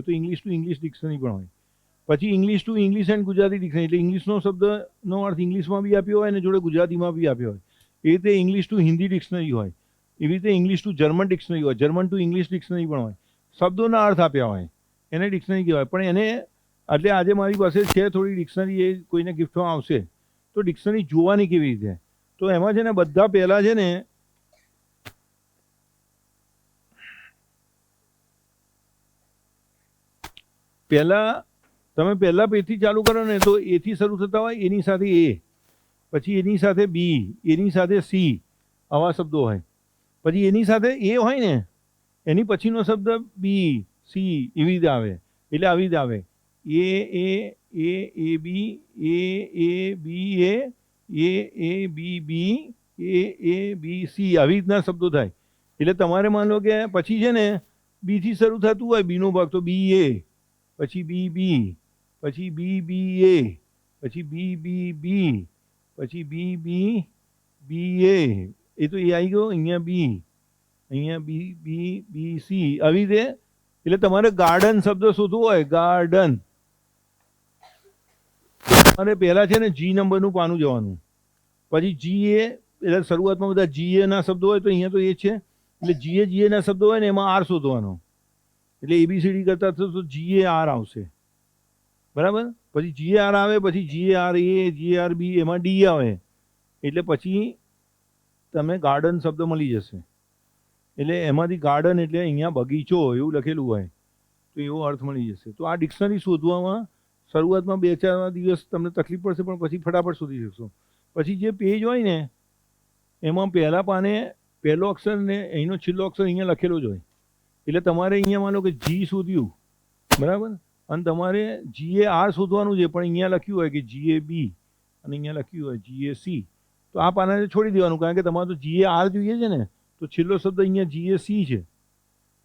તો English two English dictionary પણ હોય. પછી English two English and Gujarati dictionary, એટલે ઇંગ્લિશનો શબ્દનો અર્થ ઇંગ્લિશમાં બી આપ્યો હોય અને જોડે ગુજરાતીમાં બી આપ્યો હોય. એ રીતે ઇંગ્લિશ ટુ હિન્દી ડિક્શનરી હોય. એવી રીતે ઇંગ્લિશ ટુ જર્મન ડિક્શનરી હોય, જર્મન ટુ ઇંગ્લિશ ડિક્શનરી પણ હોય. શબ્દોના અર્થ આપ્યા હોય એને ડિક્શનરી કહેવાય. પણ એને એટલે આજે મારી પાસે છે થોડી ડિક્શનરી, એ કોઈને ગિફ્ટમાં આવશે. તો ડિક્શનરી જોવાની કેવી રીતે, તો એમાં છે ને બધા પહેલાં છે ને પહેલાં તમે પહેલા પેજથી ચાલુ કરો ને તો એથી શરૂ થતા હોય, એની સાથે એ, પછી એની સાથે બી, એની સાથે સી, આવા શબ્દો હોય. પછી એની સાથે એ હોય ને એની પછીનો શબ્દ બી સી એવી રીતે આવે. એટલે આવી રીતે આવે એ બી, એ બી એ બી બી, એ બી સી, આવી રીતના શબ્દો થાય. એટલે તમારે માન લો કે પછી છે ને બી થી શરૂ થતું હોય, બીનો ભાગ તો બી એ, પછી બી બી, પછી બી બી એ, પછી બી બી બી, પછી બી બી બી એ તો એ આવી ગયો. અહીંયા બી, અહીંયા બી બી બી સી, આવી રીતે. એટલે તમારે ગાર્ડન શબ્દ શોધવો હોય, ગાર્ડન, તમારે પહેલા છે ને જી નંબરનું પાનું જવાનું. પછી જી એ, એટલે શરૂઆતમાં બધા જી એ ના શબ્દો હોય, તો અહીંયા તો એ છે. એટલે જી એ ના શબ્દો હોય ને એમાં આર શોધવાનો. એટલે એબીસીડી કરતા તો જી એ આર આવશે, બરાબર. પછી જી આર આવે, પછી જી આર એ, જી આર બી, એમાં ડી આવે. એટલે પછી તમે ગાર્ડન શબ્દ મળી જશે. એટલે એમાંથી ગાર્ડન એટલે અહીંયા બગીચો એવું લખેલું હોય તો એવો અર્થ મળી જશે. તો આ ડિક્શનરી શોધવામાં શરૂઆતમાં 2-4 દિવસ તમને તકલીફ પડશે, પણ પછી ફટાફટ શોધી શકશો. પછી જે પેજ હોય ને એમાં પહેલા પાને પહેલો અક્ષર ને અહીંનો છેલ્લો અક્ષર અહીંયા લખેલો જ હોય. એટલે તમારે અહીંયા માનો કે જી શોધ્યું, બરાબર, અને તમારે જી એ આર શોધવાનું છે, પણ અહીંયા લખ્યું હોય કે જી એ બી અને અહીંયા લખ્યું હોય જી એ સી, તો આ પાનાને છોડી દેવાનું, કારણ કે તમારે તો જી એ આર જોઈએ છે ને, તો છેલ્લો શબ્દ અહીંયા જી એ સી છે,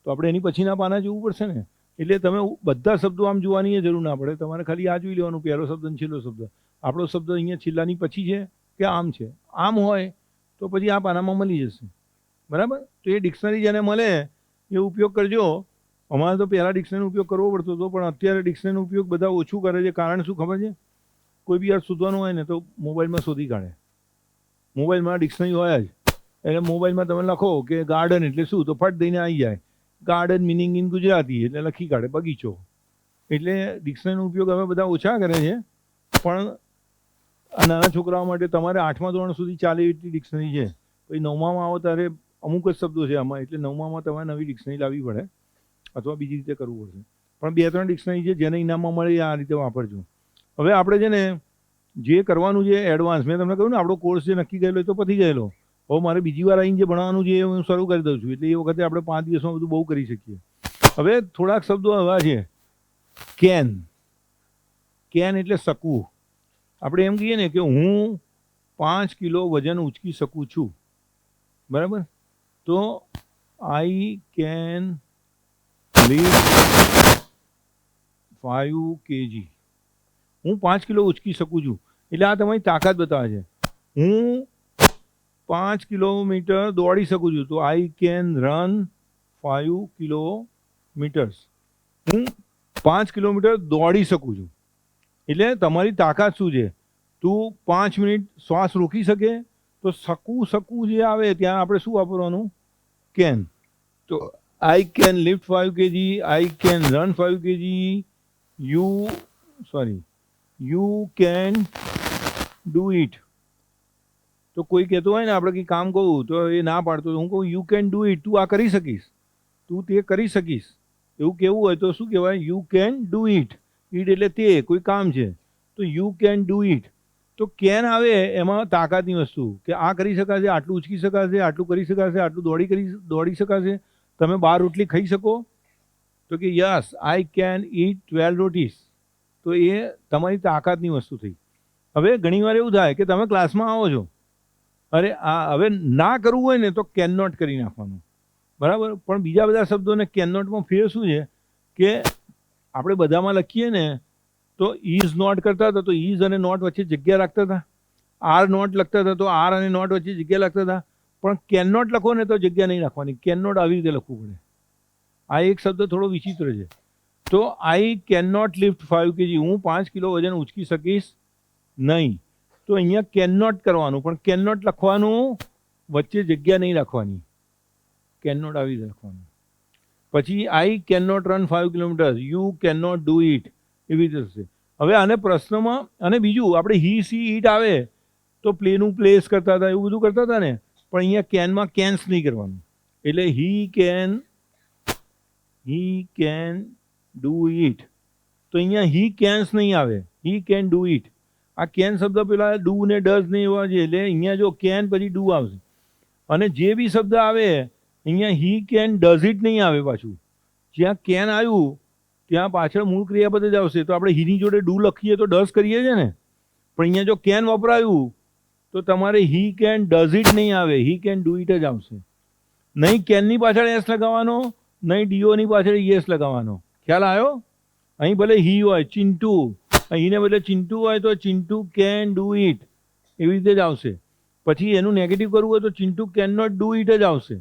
તો આપણે એની પછીના પાના જોવું પડશે ને. એટલે તમે બધા શબ્દો આમ જોવાની જરૂર ના પડે, તમારે ખાલી આ જોઈ લેવાનું, પહેલો શબ્દ અને છેલ્લો શબ્દ. આપણો શબ્દ અહીંયા છેલ્લાની પછી છે કે આમ છે. આમ હોય તો પછી આ પાનામાં મળી જશે, બરાબર. તો એ ડિક્શનરી જેને મળે એ ઉપયોગ કરજો. અમારે તો પહેલાં ડિક્શનરીનો ઉપયોગ કરવો પડતો હતો, પણ અત્યારે ડિક્શનરીનો ઉપયોગ બધા ઓછું કરે છે. કારણ શું ખબર છે? કોઈ બી અર્થ શોધવાનું હોય ને તો મોબાઈલમાં શોધી કાઢે. મોબાઈલમાં ડિક્શનરી હોય જ, એટલે મોબાઈલમાં તમે લખો કે ગાર્ડન એટલે શું, તો ફટ દઈને આવી જાય ગાર્ડન મિનિંગ ઇન ગુજરાતી, એટલે લખી કાઢે બગીચો. એટલે ડિક્શનરીનો ઉપયોગ હવે બધા ઓછા કરે છે, પણ આ નાના છોકરાઓ માટે તમારે 8મા ધોરણ સુધી ચાલે એટલી ડિક્શનરી છે. પછી 9મામાં આવો ત્યારે અમુક જ શબ્દો છે આમાં, એટલે 9મામાં તમારે નવી ડિક્શનરી લાવવી પડે અથવા બીજી રીતે કરવું પડશે. પણ 2-3 ડિક્શનરી છે જેને ઇનામમાં મળે આ રીતે વાપરજો. હવે આપણે છે ને જે કરવાનું છે એડવાન્સ, મેં તમને કહ્યું ને આપણો કોર્સ જે નક્કી કરેલો એ તો પતી ગયેલો. હવે મારે બીજી વાર આવીને જે ભણવાનું છે એ હું શરૂ કરી દઉં છું. એટલે એ વખતે આપણે 5 દિવસમાં બધું બહુ કરી શકીએ. હવે થોડાક શબ્દો એવા છે. કેન, કેન એટલે શકવું. આપણે એમ કહીએ ને કે હું 5 કિલો વજન ઉચકી શકું છું, બરાબર. તો આઈ કેન લિફ્ટ 5 kg. હું 5 કિલો ઉચકી શકું છું, એટલે આ તમારી તાકાત બતાવે છે. હું 5 કિલોમીટર દોડી શકું છું, તો આઈ કેન રન 5 કિલોમીટર્સ. હું 5 કિલોમીટર દોડી શકું છું, એટલે તમારી તાકાત શું છે. તું 5 મિનિટ શ્વાસ રોકી શકે, તો શકું જે આવે ત્યાં આપણે શું વાપરવાનું? કેન. તો I can lift 5 kg, I can run 5 kg, you can do it. તો કોઈ કહેતો હોય ને આપણે કંઈ કામ કહું તો એ ના પાડતો, હું કહું યુ કેન ડુ ઇટ, તું આ કરી શકીશ, તું તે કરી શકીશ, એવું કેવું હોય તો શું કહેવાય? You can do it. It એટલે તે, કોઈ કામ છે, તો યુ કેન ડુ ઇટ. તો કેન આવે એમાં તાકાતની વસ્તુ, કે આ કરી શકાશે, આટલું ઉચકી શકાશે, આટલું કરી શકાશે, આટલું દોડી શકાશે. તમે 12 રોટલી ખાઈ શકો? તો કે yes I can eat 12 rotis. તો એ તમારી તાકાતની વસ્તુ થઈ. હવે ઘણીવાર એવું થાય કે તમે ક્લાસમાં આવો છો, અરે આ હવે ના કરવું હોય ને તો કેન નોટ કરી નાખવાનું, બરાબર. પણ બીજા બધા શબ્દોને કેન નોટમાં ફેર શું છે કે આપણે બધામાં લખીએ ને તો ઇઝ નોટ કરતા હતા તો ઇઝ અને નોટ વચ્ચે જગ્યા રાખતા હતા. આર નોટ લખતા હતા તો આર અને નોટ વચ્ચે જગ્યા રાખતા હતા. પણ કેન નોટ લખો ને તો જગ્યા નહીં રાખવાની. કેન નોટ આવી રીતે લખવું પડે. આ એક શબ્દ થોડો વિચિત્ર છે. તો I can not lift 5 kg, હું 5 કિલો વજન ઉચકી શકીશ નહીં. તો અહીંયા કેન નોટ કરવાનું, પણ કેન નોટ લખવાનું વચ્ચે જગ્યા નહીં રાખવાની, કેન નોટ આવી લખવાનું. પછી I can not run 5 kilometre, you can not do it, એવી રીતે થશે. હવે આને પ્રશ્નમાં, અને બીજું આપણે હી સી ઈટ આવે તો પ્લેનું પ્લેસ કરતા હતા, એવું બધું કરતા હતા ને, પણ અહીંયા કેનમાં કેન્સ નહીં કરવાનું. એટલે હી કેન ડુ ઇટ, તો અહીંયા હી કેન્સ નહીં આવે, હી કેન ડુ ઇટ. આ કેન શબ્દ પેલા ડુ ને ડઝ ને એવા છે, એટલે અહીંયા જો કેન પછી ડુ આવશે. અને જે બી શબ્દ આવે અહીંયા હી કેન ડઝ ઇટ નહીં આવે પાછું. જ્યાં કેન આવ્યું ત્યાં પાછળ મૂળ ક્રિયાપદ જ આવશે. તો આપણે હીની જોડે ડુ લખીએ તો ડઝ કરીએ છીએ ને, પણ અહીંયા જો કેન વપરાયું તો તમારે હી કેન ડઝ ઇટ નહીં આવે, હી કેન ડુ ઇટ જ આવશે. નહીં કેનની પાછળ એસ લગાવવાનો, નહીં ડીઓની પાછળ યસ લગાવવાનો. ખ્યાલ આવ્યો? અહીં ભલે હી હોય, ચિંટુ, અહીંને બદલે ચિંટુ હોય તો ચિંટુ કેન ડુ ઇટ, એવી રીતે જ આવશે. પછી એનું નેગેટિવ કરવું હોય તો Chintu can not do it જ આવશે.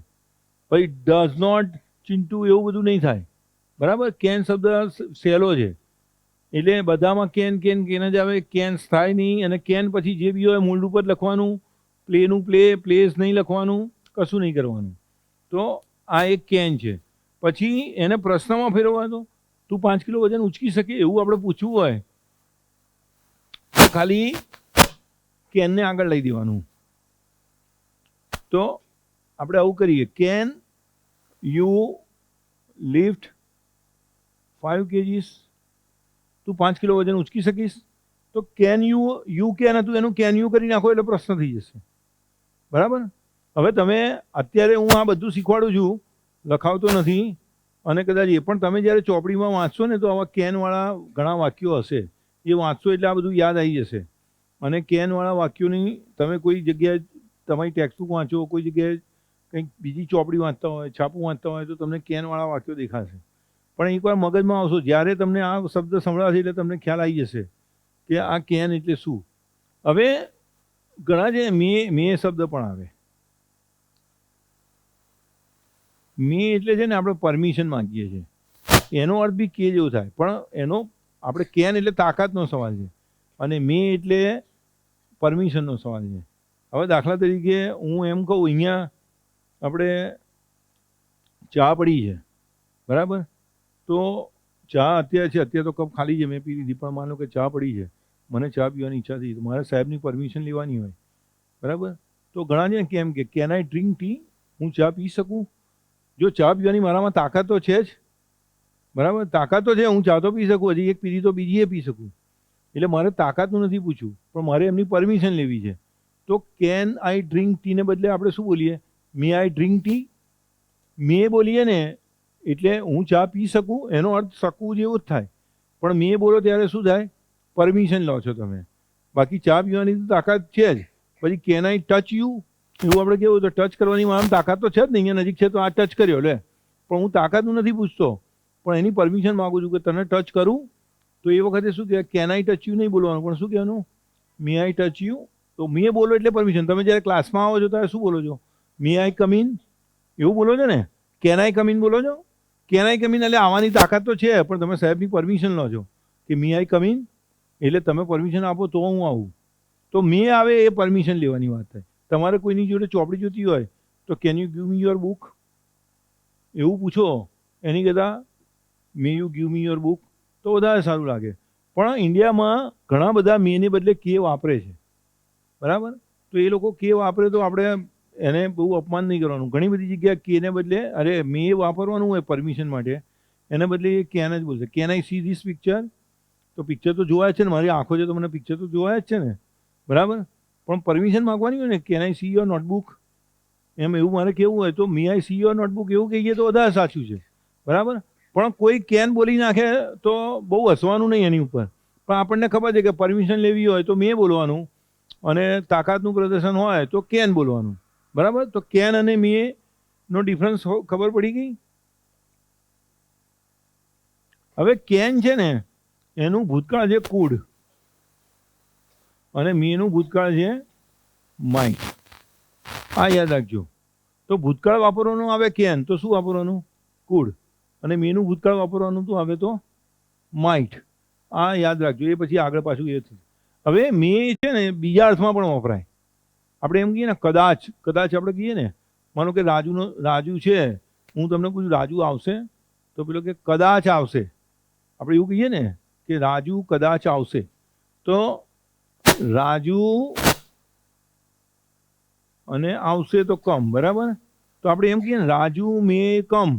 પછી ડઝ નોટ ચિંટુ એવું બધું નહીં થાય. બરાબર? કેન શબ્દ સહેલો છે, એટલે બધામાં કેન કેન કેન જ આવે, કેન્સ થાય નહીં. અને કેન પછી જે બી હોય મૂળ રૂપ જ લખવાનું, પ્લેનું પ્લે, પ્લેસ નહીં લખવાનું, કશું નહીં કરવાનું. તો આ એક કેન છે. પછી એને પ્રશ્નમાં ફેરવવા દો, તું 5 કિલો વજન ઉચકી શકે એવું આપણે પૂછવું હોય તો ખાલી કેનને આગળ લઈ દેવાનું. તો આપણે આવું કરીએ, કેન યુ લિફ્ટ 5 kgs, તું 5 કિલો વજન ઉચકી શકીશ. તો કેન યુ કેન હતું એનું કેન યુ કરી નાખો એટલે પ્રશ્ન થઈ જશે. બરાબર? હવે તમે અત્યારે હું આ બધું શીખવાડું છું, લખાવતો નથી, અને કદાચ એ પણ તમે જ્યારે ચોપડીમાં વાંચશો ને તો આવા કેનવાળા ઘણા વાક્યો હશે, એ વાંચશો એટલે આ બધું યાદ આવી જશે. અને કેનવાળા વાક્યોની તમે કોઈ જગ્યાએ તમારી ટેક્સ્ટબુક વાંચો, કોઈ જગ્યાએ કંઈક બીજી ચોપડી વાંચતા હોય, છાપું વાંચતા હોય તો તમને કેનવાળા વાક્યો દેખાશે. પણ એકવાર મગજમાં આવશો, જ્યારે તમને આ શબ્દ સંભળાશે એટલે તમને ખ્યાલ આવી જશે કે આ કેન એટલે શું. હવે ઘણા છે મે શબ્દ પણ આવે. મે એટલે છે ને આપણે પરમિશન માંગીએ છીએ, એનો અર્થ બી કે જેવો થાય, પણ એનો આપણે કેન એટલે તાકાતનો સવાલ છે, અને મે એટલે પરમિશનનો સવાલ છે. હવે દાખલા તરીકે હું એમ કહું, અહીંયા આપણે ચા પડી છે, બરાબર? તો ચા અત્યારે તો કપ ખાલી છે, મેં પી લીધી, પણ માનો કે ચા પડી છે, મને ચા પીવાની ઈચ્છા થઈ, તો મારે સાહેબની પરમિશન લેવાની હોય. બરાબર? તો ઘણા છે કેમ કે કેન આઈ ડ્રિંક ટી, હું ચા પી શકું? જો ચા પીવાની મારામાં તાકાત તો છે જ, બરાબર? તાકાત તો છે, હું ચા તો પી શકું, હજી એક પીધી તો બીજી એ પી શકું. એટલે મારે તાકાતનું નથી પૂછવું, પણ મારે એમની પરમિશન લેવી છે. તો કેન આઈ ડ્રિંક ટીને બદલે આપણે શું બોલીએ? મે આઈ ડ્રિંક ટી. મે બોલીએ ને એટલે હું ચા પી શકું, એનો અર્થ શકું જેવો જ થાય. પણ મે બોલો ત્યારે શું થાય? પરમિશન લો છો તમે. બાકી ચા પીવાની તો તાકાત છે જ. પછી કેન આઈ ટચ યુ, એવું આપણે કેવું તો ટચ કરવાની મારામાં તાકાત તો છે જ ને, અહીંયા નજીક છે તો આ ટચ કર્યો લે, પણ હું તાકાતનું નથી પૂછતો, પણ એની પરમિશન માગું છું કે તને ટચ કરું. તો એ વખતે શું કહેવાય? કેન આઈ ટચ યુ નહીં બોલવાનું, પણ શું કહેવાનું? મે આઈ ટચ યુ. તો મે બોલો એટલે પરમિશન. તમે જ્યારે ક્લાસમાં આવો છો ત્યારે શું બોલો છો? મે આઈ કમ ઇન, એવું બોલો છો ને? કેન આઈ કમ ઇન બોલો છો? કેન આઈ કમ ઇન એટલે આવવાની તાકાત તો છે, પણ તમે સાહેબની પરમિશન લો છો કે મે આઈ કમ ઇન, એટલે તમે પરમિશન આપો તો હું આવું. તો મે આવે એ પરમિશન લેવાની વાત થાય. તમારે કોઈની જોડે ચોપડી જોતી હોય તો can you give me your book, એવું પૂછો, એની કરતાં મે you give me your book તો વધારે સારું લાગે. પણ ઇન્ડિયામાં ઘણા બધા મેને બદલે કે વાપરે છે, બરાબર? તો એ લોકો કે વાપરે તો આપણે એને બહુ અપમાન નહીં કરવાનું. ઘણી બધી જગ્યાએ કેને બદલે અરે મે વાપરવાનું હોય પરમિશન માટે, એને બદલે એ કેન જ બોલશે. Can I see this picture? તો પિક્ચર તો જોવાય જ છે ને, મારી આંખો છે તો મને પિક્ચર તો જોવાય જ છે ને, બરાબર? પણ પરમિશન માગવાની હોય ને, can I see your notebook, એમ એવું મારે કેવું હોય તો may I see your notebook એવું કહીએ તો વધારે સાચું છે, બરાબર? પણ કોઈ કેન બોલી નાખે તો બહુ હસવાનું નહીં એની ઉપર, પણ આપણને ખબર છે કે પરમિશન લેવી હોય તો મે બોલવાનું, અને તાકાતનું પ્રદર્શન હોય તો કેન બોલવાનું, બરાબર? તો કેન અને મે નો ડિફરન્સ ખબર પડી ગઈ. હવે કેન છે ને એનું ભૂતકાળ છે કુડ, અને મેનું ભૂતકાળ છે માઇટ. આ યાદ રાખજો. તો ભૂતકાળ વાપરવાનું આવે કેન, તો શું વાપરવાનું? કુડ. અને મેનું ભૂતકાળ વાપરવાનું તો આવે તો માઇટ, આ યાદ રાખજો, એ પછી આગળ પાછું એ થશે. હવે મે છે ને બીજા અર્થમાં પણ વપરાય. આપણે એમ કહીએ ને કદાચ, કદાચ આપણે કહીએ ને, માનો કે રાજુ છે, હું તમને પૂછું રાજુ આવશે, તો પેલો કે કદાચ આવશે. આપણે એવું કહીએ ને કે રાજુ કદાચ આવશે, તો રાજુ અને આવશે તો કમ, બરાબર. તો આપણે એમ કહીએ ને રાજુ મે કમ,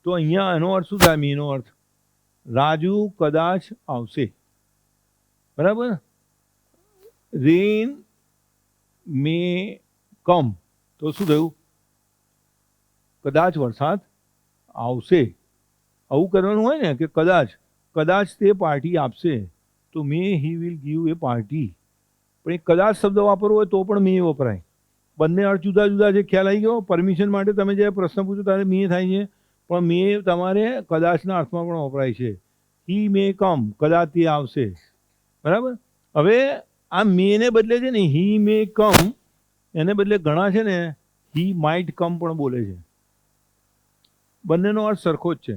તો અહીંયા એનો અર્થ શું થાય? મેનો અર્થ રાજુ કદાચ આવશે, બરાબર. રેન મે કમ, તો શું થયું? કદાચ વરસાદ આવશે. આવું કરવાનું હોય ને કે કદાચ તે પાર્ટી આપશે, તો may he will give a party. પણ એ કદાચ શબ્દ વાપરવો હોય તો પણ મે વપરાય. બંને અર્થ જુદા જુદા છે, ખ્યાલ આવી ગયો? પરમિશન માટે તમે જ્યારે પ્રશ્ન પૂછો ત્યારે મે થાય છે, પણ મે તમારે કદાચના અર્થમાં પણ વપરાય છે. હી મે કમ, કદાચ તે આવશે, બરાબર. હવે આ મેને બદલે છે ને હી મે કમ, એને બદલે ઘણા છે ને હી માઇટ કમ પણ બોલે છે. બંનેનો અર્થ સરખો જ છે.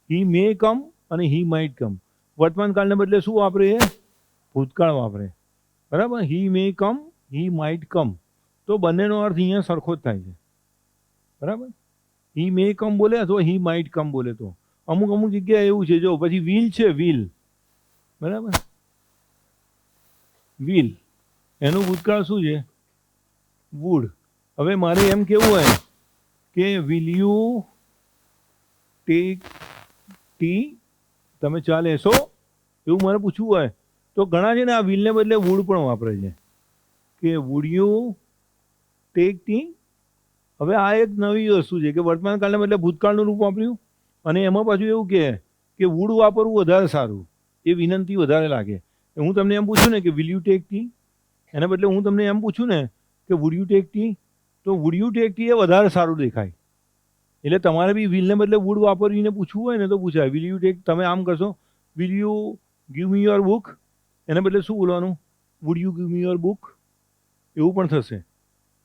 હી મે કમ અને હી માઇટ કમ. વર્તમાન કાળને બદલે શું વાપરે? ભૂતકાળ વાપરે, બરાબર. હી મે કમ, હી માઇટ કમ, તો બંનેનો અર્થ અહીંયા સરખો જ થાય છે, બરાબર. હી મે કમ બોલે અથવા હી માઇટ કમ બોલે તો અમુક અમુક જગ્યાએ એવું છે. જો પછી વિલ છે, વિલ, બરાબર. વિલ, એનું ભૂતકાળ શું છે? વુડ. હવે મારે એમ કેવું હોય કે વિલ યુ ટેક ટી, તમે ચા લેશો, એવું મારે પૂછવું હોય તો ઘણા છે ને આ વિલને બદલે વુડ પણ વાપરે છે કે વુડ યુ ટેક ટી. હવે આ એક નવી વસ્તુ છે કે વર્તમાન કાળને બદલે ભૂતકાળનું રૂપ વાપર્યું, અને એમાં પાછું એવું કે વુડ વાપરવું વધારે સારું, એ વિનંતી વધારે લાગે. હું તમને એમ પૂછું ને કે વિલ યુ ટેક ટી, એના બદલે હું તમને એમ પૂછું ને કે વુડ યુ ટેક ટી, તો વુડ યુ ટેક ટી એ વધારે સારું દેખાય. એટલે તમારે બી વિલને બદલે વુડ વાપરીને પૂછવું હોય ને તો પૂછાય વિલ યુ ટેક. તમે આમ કરશો, will you give me your book, એને બદલે શું બોલવાનું? Would you give me your book, એવું પણ થશે,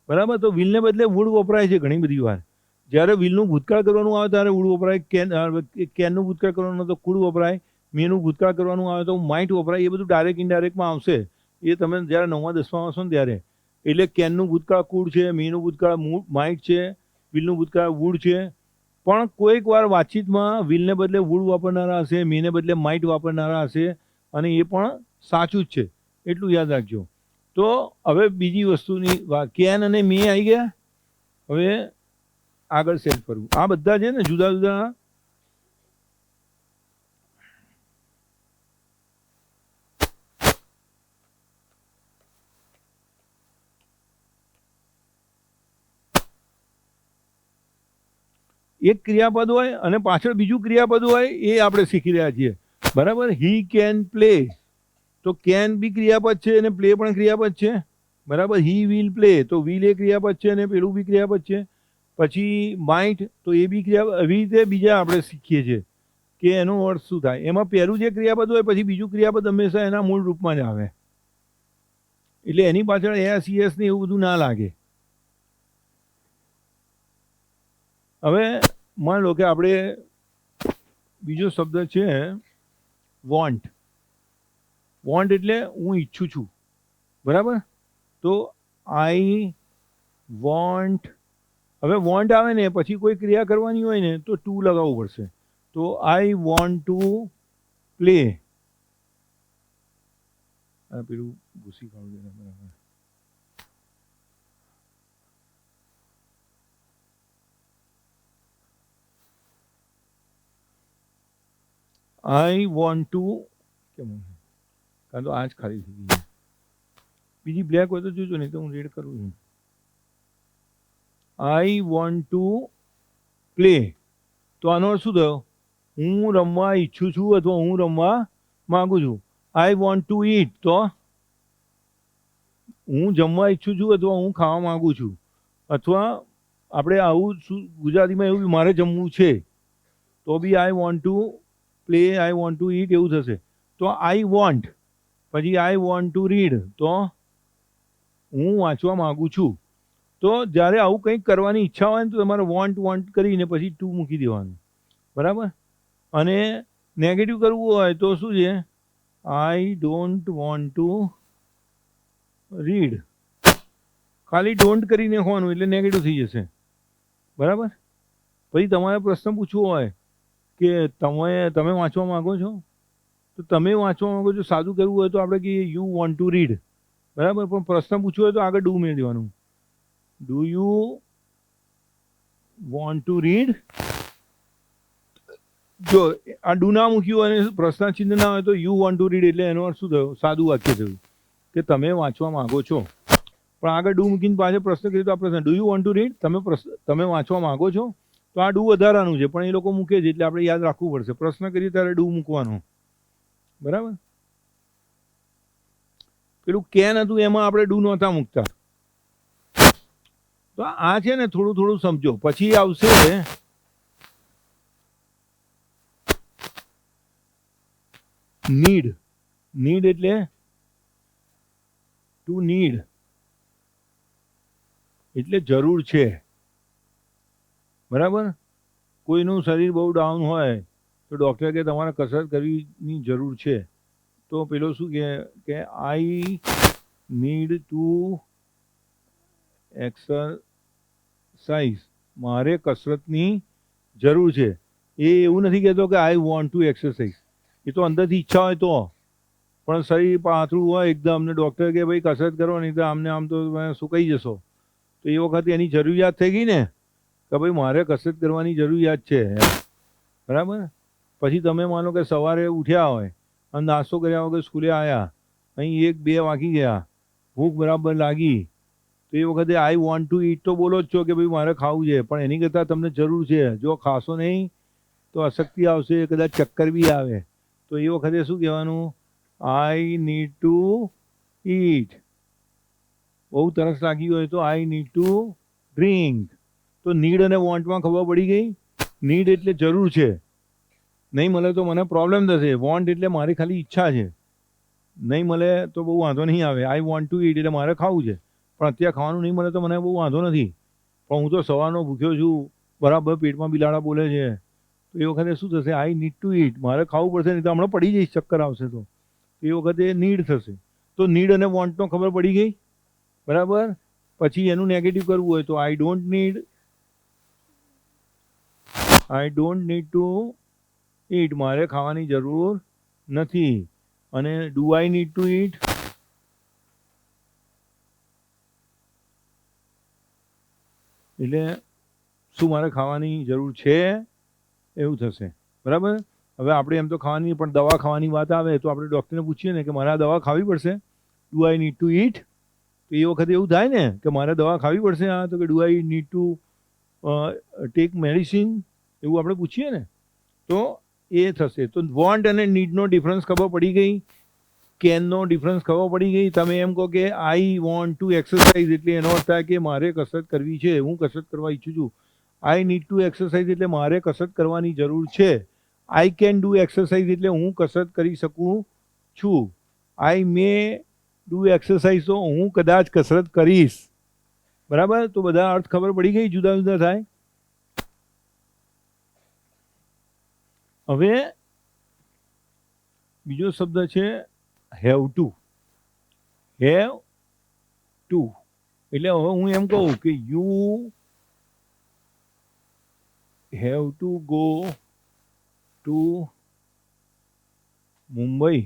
બરાબર. તો વિલને બદલે વુડ વપરાય છે ઘણી બધી વાર. જ્યારે વિલનું ભૂતકાળ કરવાનું આવે ત્યારે વુડ વપરાય, કેનનું ભૂતકાળ કરવાનું તો કુડ વપરાય, મેનું ભૂતકાળ કરવાનું આવે તો માઇટ વપરાય. એ બધું ડાયરેક્ટ ઇનડાયરેક્ટમાં આવશે, એ તમે જ્યારે 9મા 10મા આવશો ને ત્યારે. એટલે કેનનું ભૂતકાળ કુડ છે, મેનું ભૂતકાળ માઇટ છે, વિલનું ભૂતકાળ વુડ છે. પણ કોઈક વાર વાતચીતમાં વિલને બદલે વુડ વાપરનારા હશે, મેને બદલે માઇટ વાપરનારા હશે, અને એ પણ સાચું જ છે, એટલું યાદ રાખજો. તો હવે બીજી વસ્તુની વાત, કેન અને મે આવી ગયા. હવે આગળ સેટ કરવું, આ બધા છે ને જુદા જુદા એક ક્રિયાપદ હોય અને પાછળ બીજું ક્રિયાપદ હોય, એ આપણે શીખી રહ્યા છીએ, બરાબર. હી કેન પ્લે, તો કેન બી ક્રિયાપદ છે અને પ્લે પણ ક્રિયાપદ છે, બરાબર. હી વિલ પ્લે, તો વિલ એ ક્રિયાપદ છે અને પેલું બી ક્રિયાપદ છે. પછી માઇટ, તો એ બી ક્રિયાપદ. એવી રીતે બીજા આપણે શીખીએ છીએ કે એનો અર્થ શું થાય. એમાં પહેલું જે ક્રિયાપદ હોય પછી બીજું ક્રિયાપદ હંમેશા એના મૂળ રૂપમાં જ આવે, એટલે એની પાછળ એસ યસ ને એવું બધું ના લાગે. હવે માન લો કે આપણે બીજો શબ્દ છે વોન્ટ. વોન્ટ એટલે હું ઈચ્છું છું, બરાબર. તો આઈ વોન્ટ. હવે વોન્ટ આવે ને પછી કોઈ ક્રિયા કરવાની હોય ને તો ટુ લગાવવું પડશે. તો આઈ વોન્ટ ટુ પ્લે. પેલું ભૂસી કાઢું, બરાબર. આઈ વોન્ટ ટુ, કેમ કારણ તો આ જ ખાલી થઈ ગઈ, બીજી બ્લેક હોય તો જોજો, નહીં તો હું રેડ કરું છું. આઈ વોન્ટ ટુ પ્લે, તો આનો અર્થ શું થયો? હું રમવા ઈચ્છું છું અથવા હું રમવા માંગુ છું. આઈ વોન્ટ ટુ ઈટ, તો હું જમવા ઈચ્છું છું અથવા હું ખાવા માંગુ છું. અથવા આપણે આવું ગુજરાતીમાં એવું મારે જમવું છે, તો બી I want to play, I want to eat એવું થશે. તો આઈ વોન્ટ, પછી આઈ વોન્ટ ટુ રીડ, તો હું વાંચવા માંગુ છું. તો જ્યારે આવું કંઈક કરવાની ઈચ્છા હોય ને તો તમારે વોન્ટ કરીને પછી ટુ મૂકી દેવાનું, બરાબર. અને નેગેટિવ કરવું હોય તો શું છે, I don't want to read. ખાલી ડોન્ટ કરી નાખવાનું એટલે નેગેટિવ થઈ જશે. બરાબર. પછી તમારે પ્રશ્ન પૂછવો હોય કે તમે વાંચવા માંગો છો, તો તમે વાંચવા માંગો છો સાદું કરવું હોય તો આપણે કહીએ યુ વોન્ટ ટુ રીડ. બરાબર. પણ પ્રશ્ન પૂછવો હોય તો આગળ ડુ મેળ દેવાનું. Do you want two read. જો આ ડુ ના મૂક્યું અને પ્રશ્ન ચિહ્ન ના હોય તો યુ વોન્ટ ટુ રીડ એટલે એનો અર્થ શું થયો, સાદું વાક્ય થયું કે તમે વાંચવા માંગો છો. પણ આગળ ડુ મૂકીને પાછળ પ્રશ્ન કર્યો તો આ પ્રશ્ન do you want two read, તમે વાંચવા માંગો છો. તો આ ડુ વધારાનું છે પણ એ લોકો મૂકે છે એટલે આપણે યાદ રાખવું પડશે. પ્રશ્ન કરીએ ત્યારે ડુ મૂકવાનો. બરાબર. પેલું કેન હતું એમાં આપણે ડુ નહોતા મૂકતા. તો આ છે ને થોડું થોડું સમજો. પછી આવશે નીડ. નીડ એટલે ટુ નીડ એટલે જરૂર છે. બરાબર. કોઈનું શરીર બહુ ડાઉન હોય તો ડૉક્ટર કે તમારે કસરત કરવીની જરૂર છે. તો પેલો શું કે આઈ નીડ ટુ એક્સરસાઇઝ. મારે કસરતની જરૂર છે. એ એવું નથી કહેતો કે આઈ વોન્ટ ટુ એક્સરસાઇઝ. એ તો અંદરથી ઈચ્છા હોય તો. પણ શરીર પાતળું હોય એકદમ ને ડૉક્ટર કે ભાઈ કસરત કરો નહીં તો આમને આમ તો સુકાઈ જશો, તો એ વખતે એની જરૂરિયાત થઈ ગઈ ને કે ભાઈ મારે કસરત કરવાની જરૂરિયાત છે. બરાબર. પછી તમે માનો કે સવારે ઉઠ્યા હોય અને નાસ્તો કર્યા વગર સ્કૂલે આવ્યા, અહીં 1-2 વાગી ગયા, ભૂખ બરાબર લાગી, તો એ વખતે આઈ વોન્ટ ટુ ઈટ તો બોલો જ છો કે ભાઈ મારે ખાવું છે. પણ એની કરતાં તમને જરૂર છે. જો ખાશો નહીં તો અશક્તિ આવશે, કદાચ ચક્કર બી આવે. તો એ વખતે શું કહેવાનું, આઈ નીડ ટુ ઈટ. બહુ તરસ લાગી હોય તો આઈ નીડ ટુ ડ્રિંક. તો નીડ અને વોન્ટમાં ખબર પડી ગઈ. નીડ એટલે જરૂર છે, નહીં મળે તો મને પ્રોબ્લેમ થશે. વોન્ટ એટલે મારી ખાલી ઈચ્છા છે, નહીં મળે તો બહુ વાંધો નહીં આવે. આઈ વોન્ટ ટુ ઈટ એટલે મારે ખાવું છે, પણ અત્યારે ખાવાનું નહીં મળે તો મને બહુ વાંધો નથી. પણ હું તો સવારનો ભૂખ્યો છું, બરાબર પેટમાં બિલાડા બોલે છે, તો એ વખતે શું થશે, આઈ નીડ ટુ ઈટ. મારે ખાવું પડશે નહીં તો હમણાં પડી જઈશ, ચક્કર આવશે. તો એ વખતે નીડ થશે. તો નીડ અને વોન્ટનો ખબર પડી ગઈ. બરાબર. પછી એનું નેગેટિવ કરવું હોય તો I don't need to eat. મારે ખાવાની જરૂર નથી. અને do I need to eat. એટલે શું મારે ખાવાની જરૂર છે એવું થશે. બરાબર. હવે આપણે એમ તો ખાવાની પણ દવા ખાવાની વાત આવે તો આપણે ડૉક્ટરને પૂછીએ ને કે મારે આ દવા ખાવી પડશે, do I need to eat. તો એ વખતે એવું થાય ને કે મારે દવા ખાવી પડશે. હા, તો કે do I need to take medicine, એવું આપણે પૂછીએ ને તો એ થશે. તો વોન્ટ અને નીડનો ડિફરન્સ ખબર પડી ગઈ. કેનનો ડિફરન્સ ખબર પડી ગઈ. તમે એમ કહો કે આઈ વોન્ટ ટુ એક્સરસાઇઝ એટલે એનો અર્થ થાય કે મારે કસરત કરવી છે, હું કસરત કરવા ઈચ્છું છું. આઈ નીડ ટુ એક્સરસાઇઝ એટલે મારે કસરત કરવાની જરૂર છે. આઈ કેન ડુ એક્સરસાઇઝ એટલે હું કસરત કરી શકું છું. આઈ મે ડુ એક્સરસાઇઝ તો હું કદાચ કસરત કરીશ. બરાબર. તો બધા અર્થ ખબર પડી ગઈ, જુદા જુદા થાય. હવે બીજો શબ્દ છે હેવ ટુ. હેવ ટુ એટલે હવે હું એમ કહું કે you have to go to Mumbai,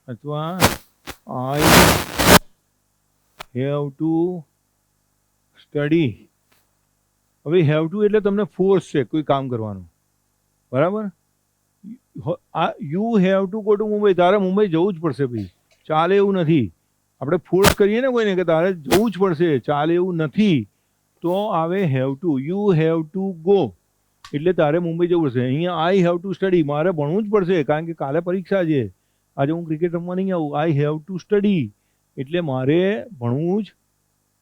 અથવા આઈ હેવ ટુ સ્ટડી. હવે હેવ ટુ એટલે તમને ફોર્સ છે કોઈ કામ કરવાનું. બરાબર. You have to go to Mumbai. તારે મુંબઈ જવું જ પડશે ભાઈ, ચાલે એવું નથી. આપણે ફોર્સ કરીએ ને કોઈને કે તારે જવું જ પડશે, ચાલે એવું નથી, તો આવે have to. You have to go એટલે તારે મુંબઈ જવું પડશે. અહીંયા આઈ હેવ ટુ સ્ટડી, મારે ભણવું જ પડશે કારણ કે કાલે પરીક્ષા છે, આજે હું ક્રિકેટ રમવા નહીં આવું. આઈ હેવ ટુ સ્ટડી એટલે મારે ભણવું જ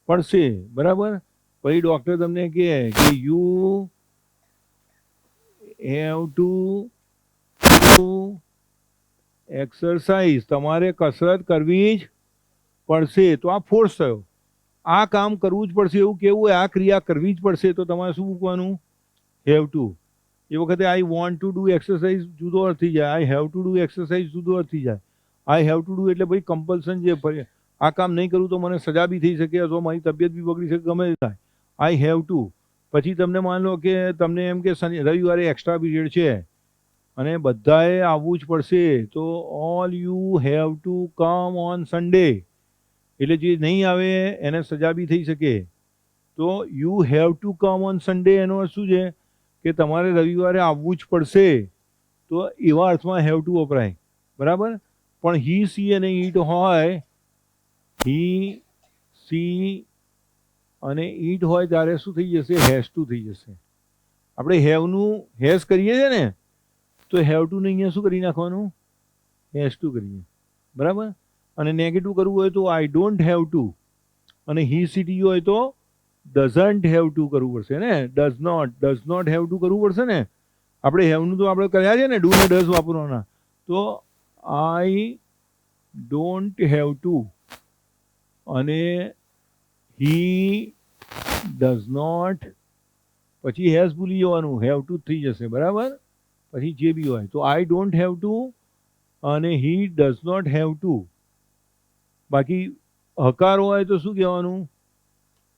પડશે. બરાબર. પછી ડૉક્ટર તમને કહે કે યુ હેવ ટુ એક્સરસાઇઝ, તમારે કસરત કરવી જ પડશે. તો આ ફોર્સ થયો. આ કામ કરવું જ પડશે એવું કેવું હોય, આ ક્રિયા કરવી જ પડશે, તો તમારે શું મૂકવાનું, હેવ ટુ. એ વખતે I want to do exercise જુદો અર્થ થઈ જાય, I have to do exercise જુદો અર્થ થઈ જાય. આઈ હેવ ટુ ડુ એટલે ભાઈ કમ્પલ્સન છે, આ કામ નહીં કરું તો મને સજા બી થઈ શકે અથવા મારી તબિયત બી બગડી શકે, ગમે તે થાય. આઈ હેવ ટુ. પછી તમને માન લો કે તમને એમ કે રવિવારે એક્સ્ટ્રા પીરિયડ છે અને બધાએ આવવું જ પડશે, તો all you have to come on Sunday. એટલે જે નહીં આવે એને સજા બી થઈ શકે. તો you have to come on Sunday એનો અર્થ શું છે કે તમારે રવિવારે આવવું જ પડશે. તો એવા અર્થમાં હેવ ટુ વપરાય, બરાબર. પણ હી સી અને ઈટ હોય, હી સી અને ઈટ હોય ત્યારે શું થઈ જશે? હેઝ ટુ થઈ જશે. આપણે હેવનું હેઝ કરીએ છીએ ને, તો હેવ ટુ ને અહીંયા શું કરી નાખવાનું? હેઝ ટુ કરીએ, બરાબર. અને નેગેટિવ કરવું હોય તો આઈ ડોન્ટ હેવ ટુ, અને હી સીટી હોય તો ડઝન્ટ હેવ ટુ કરવું પડશે ને. ડઝ નોટ હેવ ટુ કરવું પડશે ને. આપણે હેવનું તો આપણે કર્યા છે ને, ડુ ને ડઝ વાપરવાના. તો આઈ ડોન્ટ હેવ ટુ અને હી ડઝ નોટ, પછી હેઝ ભૂલી જવાનું, હેવ ટુ થઈ જશે, બરાબર. પછી જે બી હોય તો આઈ ડોન્ટ હેવ ટુ અને he does not have to. બાકી હકાર હોય તો શું કહેવાનું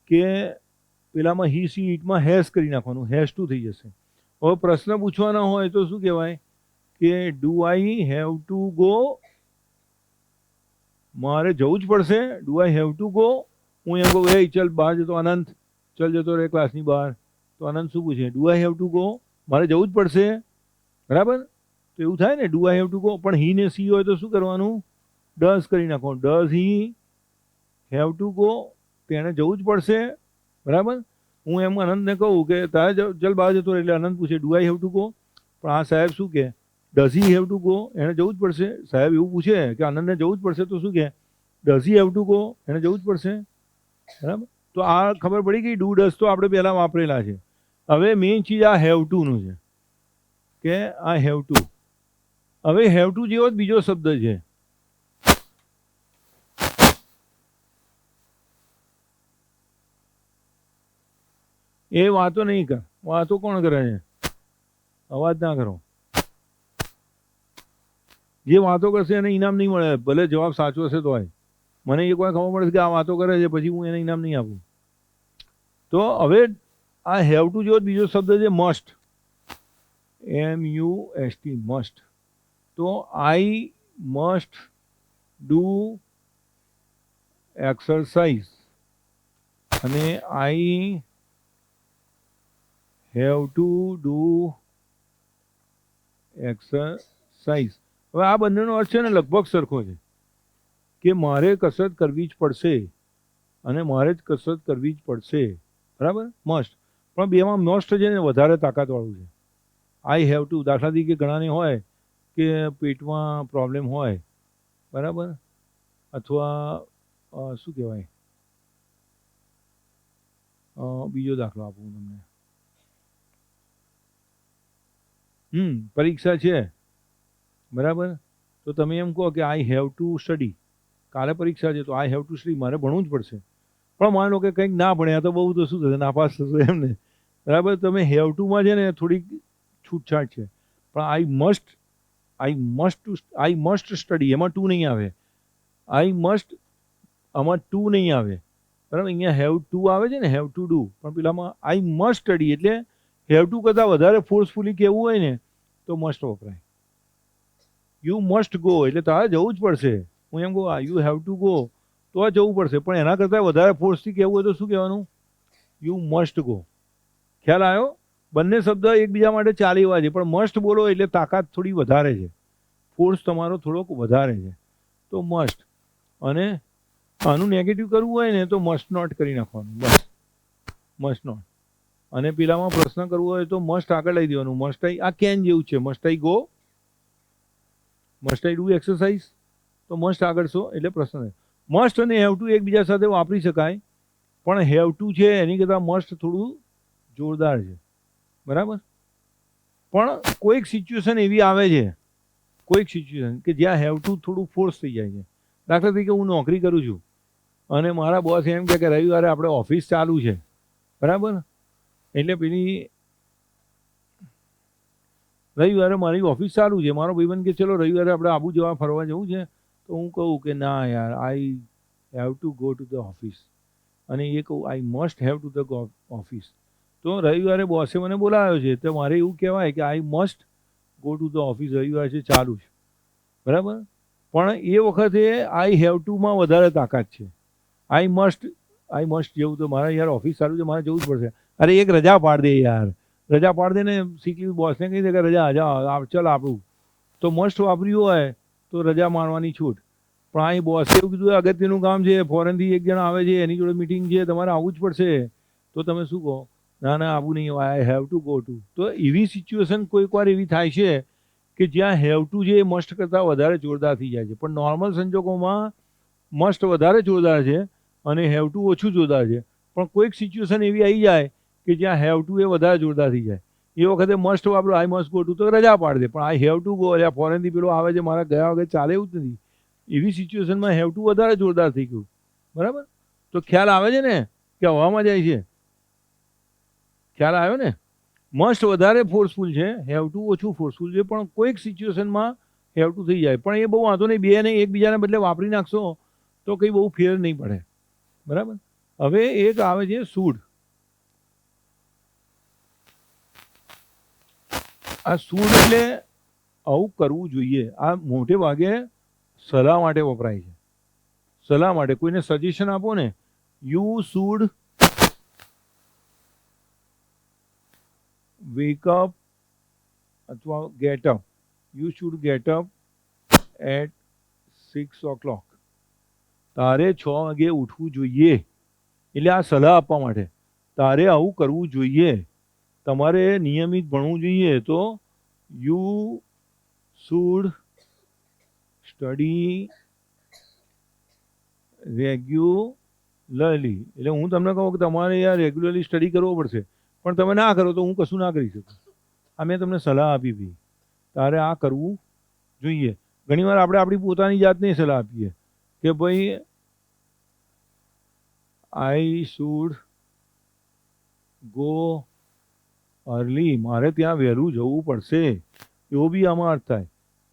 કે પેલામાં હી સી ઈટમાં હેઝ કરી નાખવાનું, હેઝ ટુ થઈ જશે. હવે પ્રશ્ન પૂછવાના હોય તો શું કહેવાય કે do I have to go, મારે જવું જ પડશે. Do I have to go. હું એમ કહું એ ચલ બહાર જતો, અનંત ચલ જતો રહે ક્લાસની બહાર. તો અનંત શું પૂછે? Do I have to go, મારે જવું જ પડશે, બરાબર. તો એવું થાય ને, do I have to go. પણ હી ને સી હોય તો શું કરવાનું? ડઝ કરી નાખવાનું. Does he have to go, તેને જવું જ પડશે, બરાબર. હું એમ અનંતને કહું કે તારે ચલ બહાર જતો રહે, એટલે અનંત પૂછે do I have to go. પણ આ સાહેબ શું કહે? Does he have to go, એને જવું જ પડશે. સાહેબ એવું પૂછે કે આનંદને જવું જ પડશે, તો શું કહે? Does he have to go, એને જવું જ પડશે, બરાબર. તો આ ખબર પડી ગઈ. ડુ ડઝ તો આપણે પહેલાં વાપરેલા છે. હવે મેઇન ચીજ આ હેવ ટુનું છે કે આ હેવ ટુ. હવે હેવ ટુ જેવો જ બીજો શબ્દ છે, એ વાતો નહીં કર. વાતો કોણ કરે છે? અવાજ ના કરો. જે વાતો કરશે એને ઇનામ નહીં મળે, ભલે જવાબ સાચો હશે તો. મને એ કોઈ ખબર પડે કે આ વાતો કરે છે, પછી હું એને ઇનામ નહીં આપું. તો હવે આ હેવ ટુ જેવો બીજો શબ્દ છે મસ્ટ, MUST, મસ્ટ. તો આઈ મસ્ટ ડુ એક્સરસાઇઝ અને આઈ હેવ ટુ ડુ એક્સરસાઇઝ. હવે આ બંનેનો અર્થ છે ને લગભગ સરખો છે કે મારે કસરત કરવી જ પડશે અને મારે જ કસરત કરવી જ પડશે, બરાબર. મસ્ટ. પણ બેમાં મસ્ટ છે ને વધારે તાકાતવાળું છે. આઈ હેવ ટુ, દાખલા તરીકે ઘણાને હોય કે પેટમાં પ્રોબ્લેમ હોય, બરાબર, અથવા શું કહેવાય, બીજો દાખલો આપું તમને. પરીક્ષા છે, બરાબર. તો તમે એમ કહો કે આઈ હેવ ટુ સ્ટડી. કાલે પરીક્ષા છે તો આઈ હેવ ટુ સ્ટડી, મારે ભણવું જ પડશે. પણ માની લો કે કંઈક ના ભણ્યા તો બહુ તો શું થશે? નાપાસ થશે એમને, બરાબર. તમે હેવ ટુમાં છે ને થોડીક છૂટછાટ છે. પણ આઈ મસ્ટ સ્ટડી, એમાં ટુ નહીં આવે. આઈ મસ્ટ, આમાં ટુ નહીં આવે, બરાબર. અહીંયા હેવ ટુ આવે છે ને, હેવ ટુ ડુ. પણ પેલામાં આઈ મસ્ટ સ્ટડી, એટલે હેવ ટુ કરતાં વધારે ફોર્સફુલી કહેવું હોય ને તો મસ્ટ વપરાય. યુ મસ્ટ ગો, એટલે તારે જવું જ પડશે. હું એમ કહું યુ હેવ ટુ ગો, તો જવું પડશે. પણ એના કરતાં વધારે ફોર્સથી કહેવું હોય તો શું કહેવાનું? You must go. ખ્યાલ આવ્યો? બંને શબ્દ એકબીજા માટે ચાલે એવા છે, પણ મસ્ટ બોલો એટલે તાકાત થોડી વધારે છે, ફોર્સ તમારો થોડોક વધારે છે, તો મસ્ટ. અને આનું નેગેટિવ કરવું હોય ને તો મસ્ટ નોટ કરી નાખવાનું, બસ. Must not. અને પેલામાં પ્રશ્ન કરવો હોય તો મસ્ટ આગળ લઈ દેવાનું. મસ્ટ આઈ, આ કેન જેવું છે. Must I go, must I do exercise, તો મસ્ટ આગળ છો એટલે પ્રશ્ન. મસ્ટ અને હેવ ટુ એકબીજા સાથે વાપરી શકાય, પણ હેવ ટુ છે એની કરતાં મસ્ટ થોડું જોરદાર છે, બરાબર. પણ કોઈક સિચ્યુએશન એવી આવે છે, કોઈક સિચ્યુએશન કે જ્યાં હેવ ટુ થોડું ફોર્સ થઈ જાય છે. દાખલા તરીકે હું નોકરી કરું છું અને મારા બોસ એમ કહે કે રવિવારે આપણે ઓફિસ ચાલુ છે, બરાબર. એટલે પેલી રવિવારે મારી ઓફિસ ચાલુ છે, મારો ભાઈબંધ કે ચલો રવિવારે આપણે આબુ જવા ફરવા જવું છે, તો હું કહું કે ના યાર આઈ have to go to the office, અને એ કહું I must have to the office. તો રવિવારે બોસે મને બોલાવ્યો છે, તો મારે એવું કહેવાય કે I must go to the office, રવિવાર છે ચાલુ છે, બરાબર. પણ એ વખતે આઈ હેવ ટુમાં વધારે તાકાત છે. આઈ મસ્ટ જેવું તો મારે યાર ઓફિસ ચાલુ છે, મારે જવું જ પડશે. અરે એક રજા પાડ દે યાર, રજા પાડ દે ને, શીખી બોસને કહી દે કે રજા ચાલ આપણું તો મસ્ટ વાપર્યું હોય તો રજા મારવાની છૂટ. પણ અહીં બોસે એવું કીધું અગત્યનું કામ છે, ફોરેનથી એક જણા આવે છે, એની જોડે મિટિંગ છે, તમારે આવવું જ પડશે, તો તમે શું કહો? ના ના આવું નહીં, આઈ હેવ ટુ ગો ટુ. તો એવી સિચ્યુએશન કોઈક વાર એવી થાય છે કે જ્યાં હેવ ટુ છે એ મસ્ટ કરતાં વધારે જોરદાર થઈ જાય છે. પણ નોર્મલ સંજોગોમાં મસ્ટ વધારે જોરદાર છે અને હેવ ટુ ઓછું જોરદાર છે. પણ કોઈક સિચ્યુએશન એવી આવી જાય કે જ્યાં હેવ ટુ એ વધારે જોરદાર થઈ જાય, એ વખતે મસ્ટ વાપરો આઈ મસ્ટ ગો ટુ તો રજા પાડી દે. પણ આઈ હેવ ટુ ગો, એટલે ફોરેનથી પેલો આવે છે, મારા ગયા વખતે ચાલે એવું જ નથી. એવી સિચ્યુએશનમાં હેવ ટુ વધારે જોરદાર થઈ ગયું, બરાબર. તો ખ્યાલ આવે છે ને કે હવામાં જાય છે, ખ્યાલ આવ્યો ને. મસ્ટ વધારે ફોર્સફુલ છે, હેવ ટુ ઓછું ફોર્સફુલ છે. પણ કોઈક સિચ્યુએશનમાં હેવ ટુ થઈ જાય, પણ એ બહુ વાંધો નહીં, બે ને એકબીજાને બદલે વાપરી નાખશો તો કંઈ બહુ ફેર નહીં પડે, બરાબર. હવે એક આવે છે સૂડ. આ સૂડ એટલે આવું કરવું જોઈએ. આ મોટે ભાગે સલાહ માટે વપરાય છે, સલાહ માટે. કોઈને સજેશન આપો ને, યુ શુડ વેક અપ અથવા get up, you should get up at 6 o'clock. તારે 6 વાગે ઉઠવું જોઈએ, એટલે આ સલાહ આપવા માટે. તારે આવું કરવું જોઈએ, તમારે નિયમિત ભણવું જોઈએ, તો યુ શુડ સ્ટડી રેગ્યુલરલી. એટલે હું તમને કહું કે તમારે યાર રેગ્યુલરલી સ્ટડી કરવો પડશે, પણ તમે ના કરો તો હું કશું ના કરી શકું. આ મેં તમને સલાહ આપી હતી, તારે આ કરવું જોઈએ. ઘણીવાર આપણે આપણી પોતાની જાતને સલાહ આપીએ કે ભાઈ આઈ શુડ ગો અર્લી, મારે ત્યાં વહેલું જવું પડશે, એવો બી આમાં અર્થ થાય.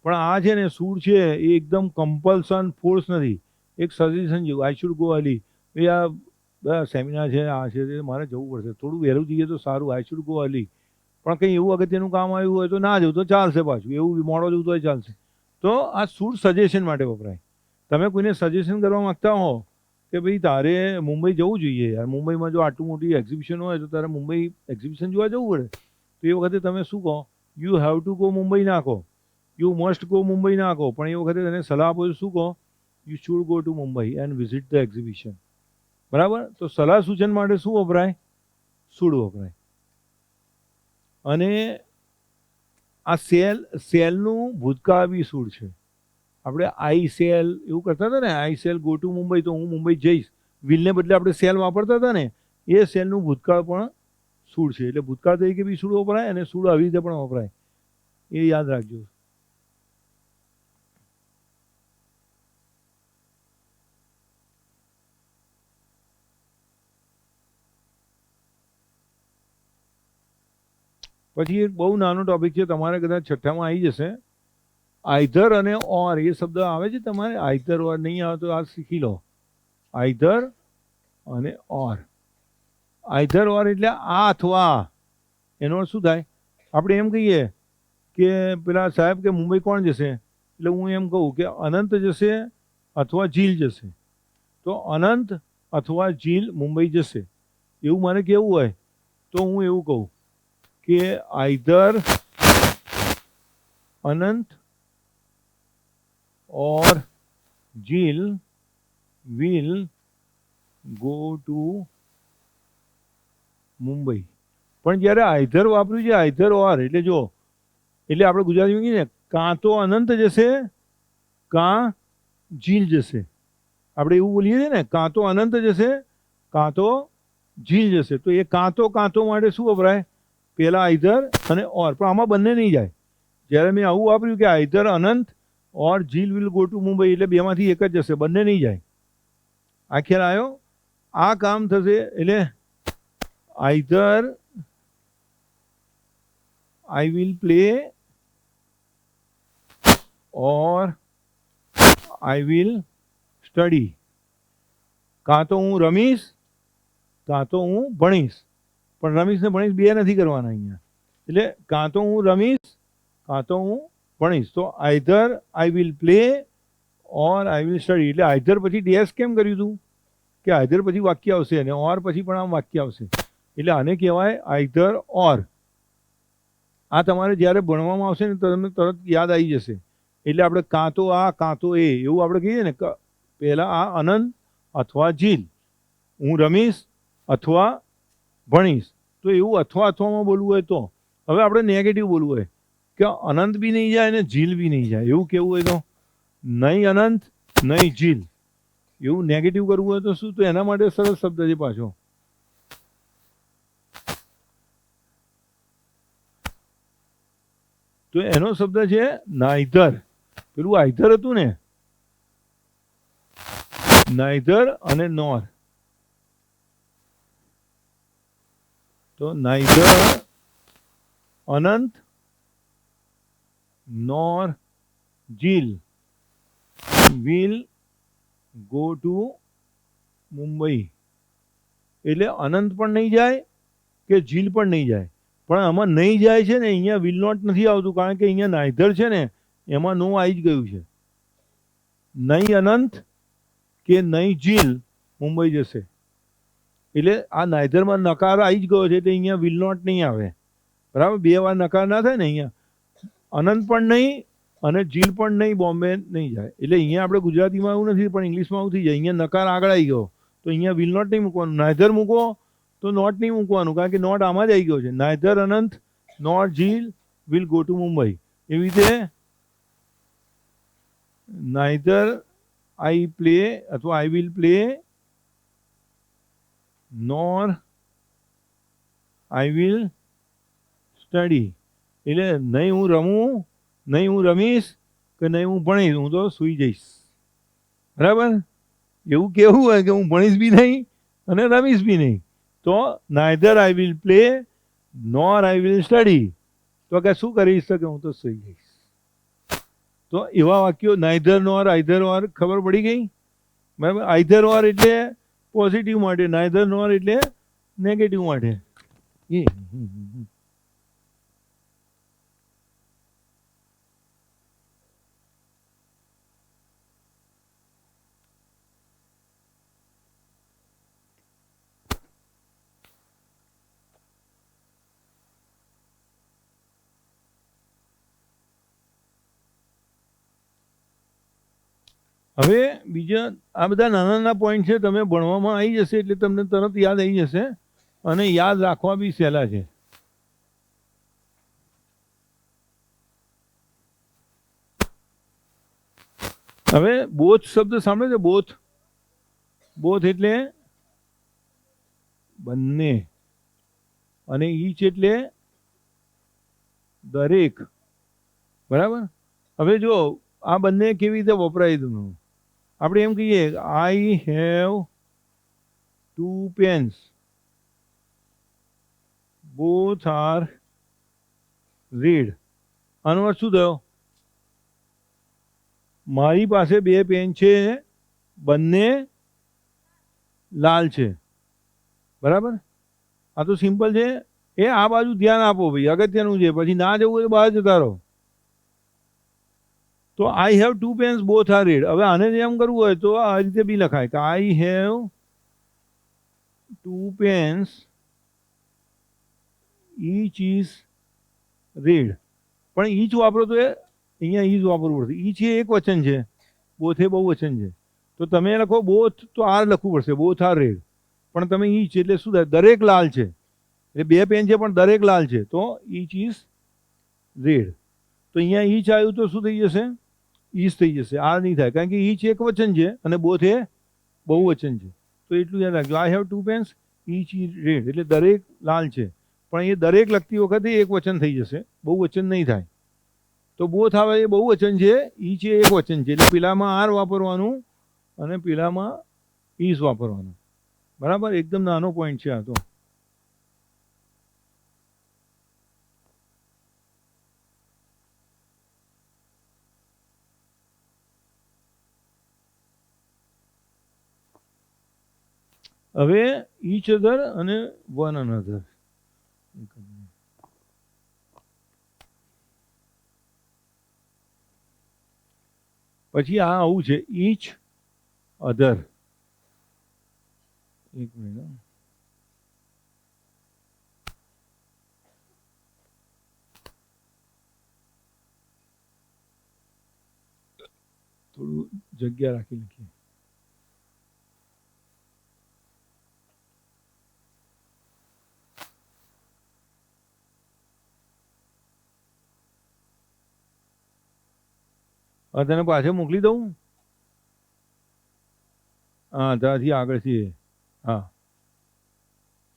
પણ આ છે ને શુડ છે એ એકદમ કમ્પલ્સન ફોર્સ નથી, એક સજેશન જેવું. આઈ શુડ ગો અર્લી, એ આ સેમિનાર છે, આ છે, મારે જવું પડશે, થોડું વહેલું જઈએ તો સારું, આઈ શુડ ગો અર્લી. પણ કંઈ એવું અગત્યનું કામ આવ્યું હોય તો ના જવું તો ચાલશે, પાછું એવું મોડો જવું તો ચાલશે. તો આ શુડ સજેશન માટે વપરાય. તમે કોઈને સજેશન કરવા માગતા હો કે ભાઈ તારે મુંબઈ જવું જોઈએ યાર, મુંબઈમાં જો આટલું મોટી એક્ઝિબિશન હોય તો તારે મુંબઈ એક્ઝિબિશન જોવા જવું પડે, તો એ વખતે તમે શું કહો? You have to go Mumbai ના કહો, યુ મસ્ટ ગો મુંબઈ ના કહો, પણ એ વખતે તેને સલાહ આપો શું કહો? You should go to Mumbai and visit the exhibition, બરાબર. તો સલાહ સૂચન માટે શું વપરાય? શુડ વપરાય. અને આ સેલનું ભૂતકાળ બી શુડ છે. આપણે આઈ સેલ એવું કરતા હતા ને, આઈ સેલ ગો ટુ મુંબઈ, તો હું મુંબઈ જઈશ, વિલને બદલે આપણે સેલ વાપરતા હતા ને, એ સેલનું ભૂતકાળ પણ શુડ છે. એટલે ભૂતકાળ તરીકે બી શુડ વપરાય અને શુડ આવી રીતે પણ વપરાય, એ યાદ રાખજો. પછી એક બહુ નાનો ટોપિક છે, તમારે કદાચ છઠ્ઠામાં આવી જશે. આઈધર અને ઓર એ શબ્દ આવે છે તમારે, આઈધર ઓર નહીં આવે તો આ શીખી લો. આઈધર અને ઓર. આઈધર ઓર એટલે આ અથવા, એનો અર્થ શું થાય? આપણે એમ કહીએ કે પેલા સાહેબ કે મુંબઈ કોણ જશે, એટલે હું એમ કહું કે અનંત જશે અથવા જીલ જશે. તો અનંત અથવા જીલ મુંબઈ જશે, એવું મારે કહેવું હોય તો હું એવું કહું કે either Anant or Jill will go to Mumbai. પણ જ્યારે આઈધર વાપર્યું છે, આઈધર ઓર, એટલે જો, એટલે આપણે ગુજરાતીમાં કહીએ ને, કાં તો અનંત જશે કાં જીલ જશે. આપણે એવું બોલીએ છીએ ને, કાં તો અનંત જશે કાં તો જીલ જશે. તો એ કાં તો માટે શું વપરાય? પહેલા આઈધર અને ઓર. પણ આમાં બંને નહીં જાય. જ્યારે મેં આવું વાપર્યું કે either Anant or Jeel will go to Mumbai, એટલે બેમાંથી એક જ જશે, બંને નહીં જાય. આ ખ્યાલ આવ્યો? આ કામ થશે એટલે either I will play or I will study. કાં તો હું રમીશ કાં તો હું ભણીશ, પણ રમીશ ને ભણીશ બે નથી કરવાના અહીંયા. એટલે કાં તો હું રમીશ કાં તો હું ભણીશ. તો either I will play or I will study. એટલે આઈધર પછી ડેશ કેમ કર્યું હતું કે આઈધર પછી વાક્ય આવશે અને ઓર પછી પણ આમ વાક્ય આવશે. એટલે આને કહેવાય આઈધર ઓર. આ તમારે જ્યારે ભણવામાં આવશે ને તમને તરત યાદ આવી જશે. એટલે આપણે કાં તો આ કાં તો એ એવું આપણે કહીએ ને, પહેલાં આ અનંત અથવા જીલ, હું રમીશ અથવા ભણીશ. તો એવું અથવા અથવામાં બોલવું હોય તો. હવે આપણે નેગેટિવ બોલવું હોય કે અનંત બી નહીં જાય અને જીલ બી નહીં જાય, એવું કેવું હોય તો નહીં અનંત નહીં જીલ, એવું નેગેટિવ કરવું હોય તો શું? તો એના માટે સરસ શબ્દ છે પાછો. તો એનો શબ્દ છે નાઈધર. પેલું આઈધર હતું ને, નાઈધર અને નોર. તો neither Anant nor Jill will go to Mumbai. એટલે અનંત પણ નહીં જાય કે જીલ પણ નહીં જાય, પણ આમાં નહીં જાય છે ને અહીંયા વિલ નોટ નથી આવતું, કારણ કે અહીંયા નાઈધર છે ને એમાં નો આવી જ ગયું છે. નહીં અનંત કે નહીં જીલ મુંબઈ જશે. એટલે આ નાઈધરમાં નકાર આવી જ ગયો છે એટલે અહીંયા વિલ નોટ નહીં આવે. બરાબર, બે વાર નકાર ના થાય ને. અહીંયા અનંત પણ નહીં અને જીલ પણ નહીં, બોમ્બે નહીં જાય. એટલે અહીંયા આપણે ગુજરાતીમાં એવું નથી પણ ઇંગ્લિશમાં આવું થઈ જાય. અહીંયા નકાર આગળ આવી ગયો તો અહીંયા વિલ નોટ નહીં મૂકવાનું. નાઈધર મૂકો તો નોટ નહીં મૂકવાનું, કારણ કે નોટ આમાં જ આવી ગયો છે. Neither Anant not Jeel will go to Mumbai. એવી રીતે નાઈધર આઈ પ્લે અથવા I will play nor I will study. એટલે નહીં હું રમું, નહીં હું રમીશ કે નહીં હું ભણીશ, હું તો સૂઈ જઈશ. બરાબર, એવું કેવું હોય કે હું ભણીશ બી નહીં અને રમીશ બી નહીં. તો neither I will play nor I will study. તો કે શું કરીશ? તો કે હું તો સૂઈ જઈશ. તો એવા વાક્યો નાઈધર નોર આઈધર ઓર ખબર પડી ગઈ. બરાબર, આઈધર ઓર એટલે પોઝિટિવ માટે, નાઈધર નોર એટલે નેગેટિવ માટે. હવે બીજા આ બધા નાના નાના પોઈન્ટ છે, તમે ભણવામાં આવી જશે એટલે તમને તરત યાદ આવી જશે અને યાદ રાખવા બી સહેલા છે. હવે બોથ શબ્દ સાંભળે છે? બોથ, બોથ એટલે બંને અને ઈચ એટલે દરેક. બરાબર, હવે જો આ બંને કેવી રીતે વપરાય તમે? આપણે એમ કહીએ I have 2 pens, both are red. આનો અર્થ શું થયો? મારી પાસે 2 પેન છે, બંને લાલ છે. બરાબર, આ તો સિમ્પલ છે. એ આ બાજુ ધ્યાન આપો ભાઈ, અગત્યનું છે. પછી ના જવું હોય તો બહાર જતા રહો. તો I have 2 pens both are red. હવે આને એમ કરવું હોય તો આ રીતે બી લખાય કે I have 2 pens each is red. પણ ઈચ વાપરો તો અહીંયા ઈજ વાપરવું પડશે. ઈચ એ એક વચન છે, બોથ એ બહુવચન છે. તો તમે લખો બોથ તો આર લખવું પડશે, બોથ આર રેડ. પણ તમે ઈચ એટલે શું થાય? દરેક લાલ છે. એટલે 2 પેન છે પણ દરેક લાલ છે, તો ઈચ ઇઝ રેડ. તો અહીંયા ઈચ આવ્યું તો શું થઈ જશે? ઈચ થઈ જશે, આર નહીં થાય, કારણ કે ઈચ એક વચન છે અને બોથ એ બહુવચન છે. તો એટલું યાદ રાખજો. I have 2 pens each is red એટલે દરેક લાલ છે, પણ એ દરેક લખતી વખતે એક વચન થઈ જશે, બહુવચન નહીં થાય. તો બોથ આવે એ બહુવચન છે, ઈચ એ એક વચન છે. એટલે પેલામાં આર વાપરવાનું અને પેલામાં ઈઝ વાપરવાનું. બરાબર, એકદમ નાનો પોઈન્ટ છે આ તો. હવે ઈચ અધર અને વન અનધર. પછી આ આવું છે ઈચ અધર. એક મિનિટ, થોડું જગ્યા રાખી લખીએ. હવે તને પાછળ મોકલી દઉં. હા ત્યાંથી આગળથી. હા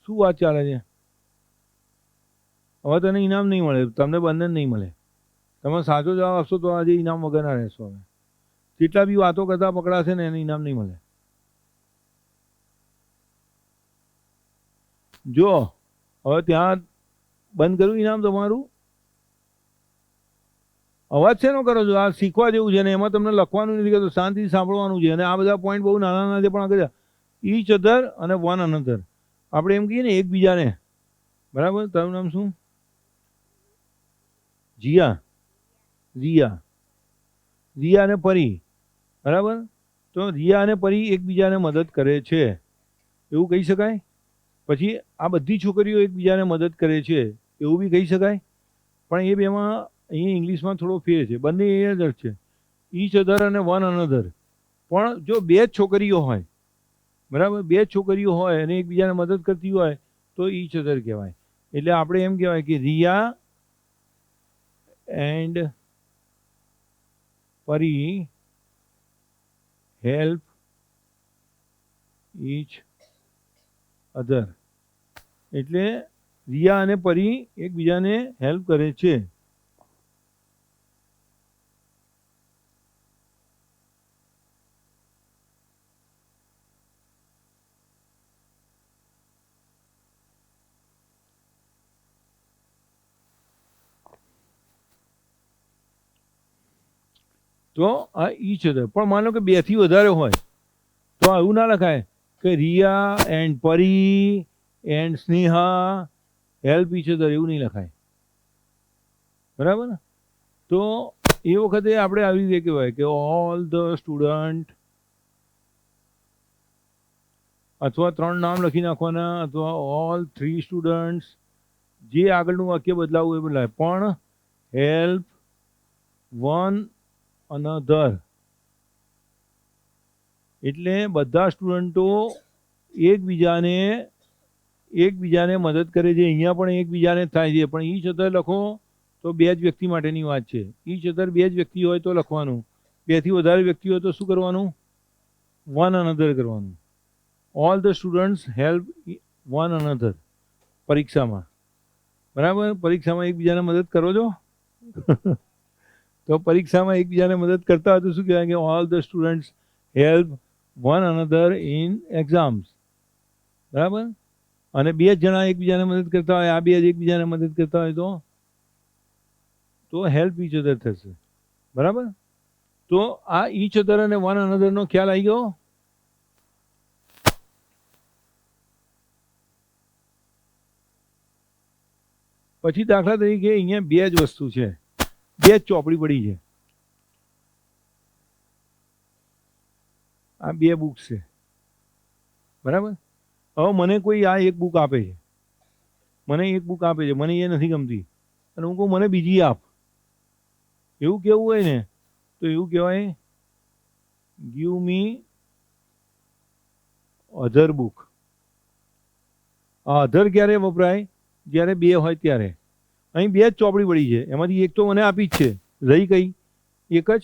શું વાત ચાલે છે? હવે તને ઇનામ નહીં મળે, તમને બંને નહીં મળે. તમે સાચો જવાબ આપશો તો આજે ઇનામ વગરના રહેશો. હવે જેટલા બી વાતો કરતા પકડાશે ને એને ઇનામ નહીં મળે. જો હવે ત્યાં બંધ કર્યું ઇનામ તમારું. અવાજ શેનો કરો છો? આ શીખવા જેવું છે ને એમાં તમને લખવાનું નથી કરતું, શાંતિથી સાંભળવાનું છે. અને આ બધા પોઈન્ટ બહુ નાના નાના છે પણ આગળ ઈચ અધર અને વન અનધર. આપણે એમ કહીએ ને એકબીજાને. બરાબર? તારું નામ શું? જીયા. રિયા. રિયા અને પરી. બરાબર? તો રિયા અને પરી એકબીજાને મદદ કરે છે એવું કહી શકાય. પછી આ બધી છોકરીઓ એકબીજાને મદદ કરે છે એવું બી કહી શકાય. પણ એ બેમાં અહીંયા ઇંગ્લિશમાં થોડો ફેર છે. બંને એ જ છે, ઈચ અધર અને વન અનધર. પણ જો બે જ છોકરીઓ હોય, બરાબર, બે જ છોકરીઓ હોય અને એકબીજાને મદદ કરતી હોય તો ઈચ અધર કહેવાય. એટલે આપણે એમ કહેવાય કે રિયા એન્ડ પરી હેલ્પ ઈચ અધર. એટલે રિયા અને પરી એકબીજાને હેલ્પ કરે છે. તો આ ઈચ અધર. પણ માનો કે બે થી વધારે હોય તો એવું ના લખાય કે રિયા એન્ડ પરી and Sneha help each other, એવું નહીં લખાય. બરાબર? તો એ વખતે આપણે આવી રીતે કહેવાય કે ઓલ ધ સ્ટુડન્ટ, અથવા 3 નામ લખી નાખવાના, અથવા ઓલ 3 સ્ટુડન્ટ્સ. જે આગળનું વાક્ય બદલાવું એ બદલાય. પણ હેલ્પ વન અનધર એટલે બધા સ્ટુડન્ટો એકબીજાને મદદ કરે છે. અહીંયા પણ એકબીજાને થાય છે. પણ ઈચ અધર લખો તો બે જ વ્યક્તિ માટેની વાત છે. ઈચ અધર બે જ વ્યક્તિ હોય તો લખવાનું. બે થી વધારે વ્યક્તિ હોય તો શું કરવાનું? વન અનધર કરવાનું. All the students help one another. પરીક્ષામાં, બરાબર, પરીક્ષામાં એકબીજાને મદદ કરો છો તો પરીક્ષામાં એકબીજાને મદદ કરતા હોય તો શું કહેવાય કે all the students help one another in exams. બરાબર? અને બે જણા એકબીજાને મદદ કરતા હોય, આ બે જ એકબીજાને મદદ કરતા હોય તો હેલ્પ ઈચ અધર થશે. બરાબર? તો આ ઈચ અધર અને વન અનધરનો ખ્યાલ આવી ગયો. પછી દાખલા તરીકે અહીંયા બે જ વસ્તુ છે, બે જ ચોપડી પડી છે. આ બે બુક છે. બરાબર? હવે મને કોઈ આ એક બુક આપે છે, મને એક બુક આપે છે, મને એ નથી ગમતી અને હું કહું મને બીજી આપ, એવું કેવું હોય ને તો એવું કહેવાય ગીવ મી અધર બુક. આ અધર ક્યારે વપરાય? જ્યારે બે હોય ત્યારે. અહીં બે જ ચોપડી પડી છે, એમાંથી એક તો મને આપી જ છે, રહી કઈ? એક જ.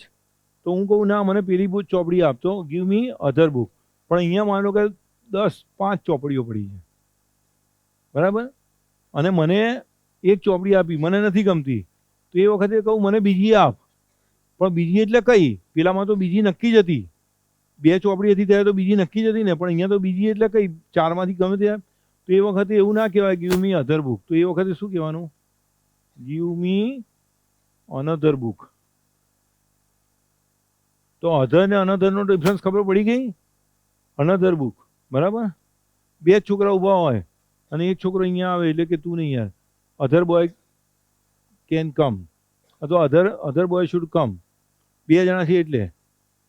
તો હું કહું ના મને પેલી બુક ચોપડી આપતો, ગીવ મી અધર બુક. પણ અહીંયા માનો કે 5 ચોપડીઓ પડી છે. બરાબર? અને મને એક ચોપડી આપી, મને નથી ગમતી, તો એ વખતે કહું મને બીજી આપ. પણ બીજી એટલે કઈ? પેલામાં તો બીજી નક્કી જ હતી, બે ચોપડી હતી ત્યારે તો બીજી નક્કી જ હતી ને. પણ અહીંયા તો બીજી એટલે કઈ? 4માંથી ગમે તે. તો એ વખતે એવું ના કહેવાય ગીવ મી અધર બુક. તો એ વખતે શું કહેવાનું? Give me another book. તો અધર ને અનધર નો ડિફરન્સ ખબર પડી ગઈ? Another book. બરાબર? બે જ છોકરા ઊભા હોય અને એક છોકરો અહીંયા આવે એટલે કે તું નહીં યાર, અધર બોય કેન કમ અથવા અધર બોય શુડ કમ, બે જણા છે એટલે.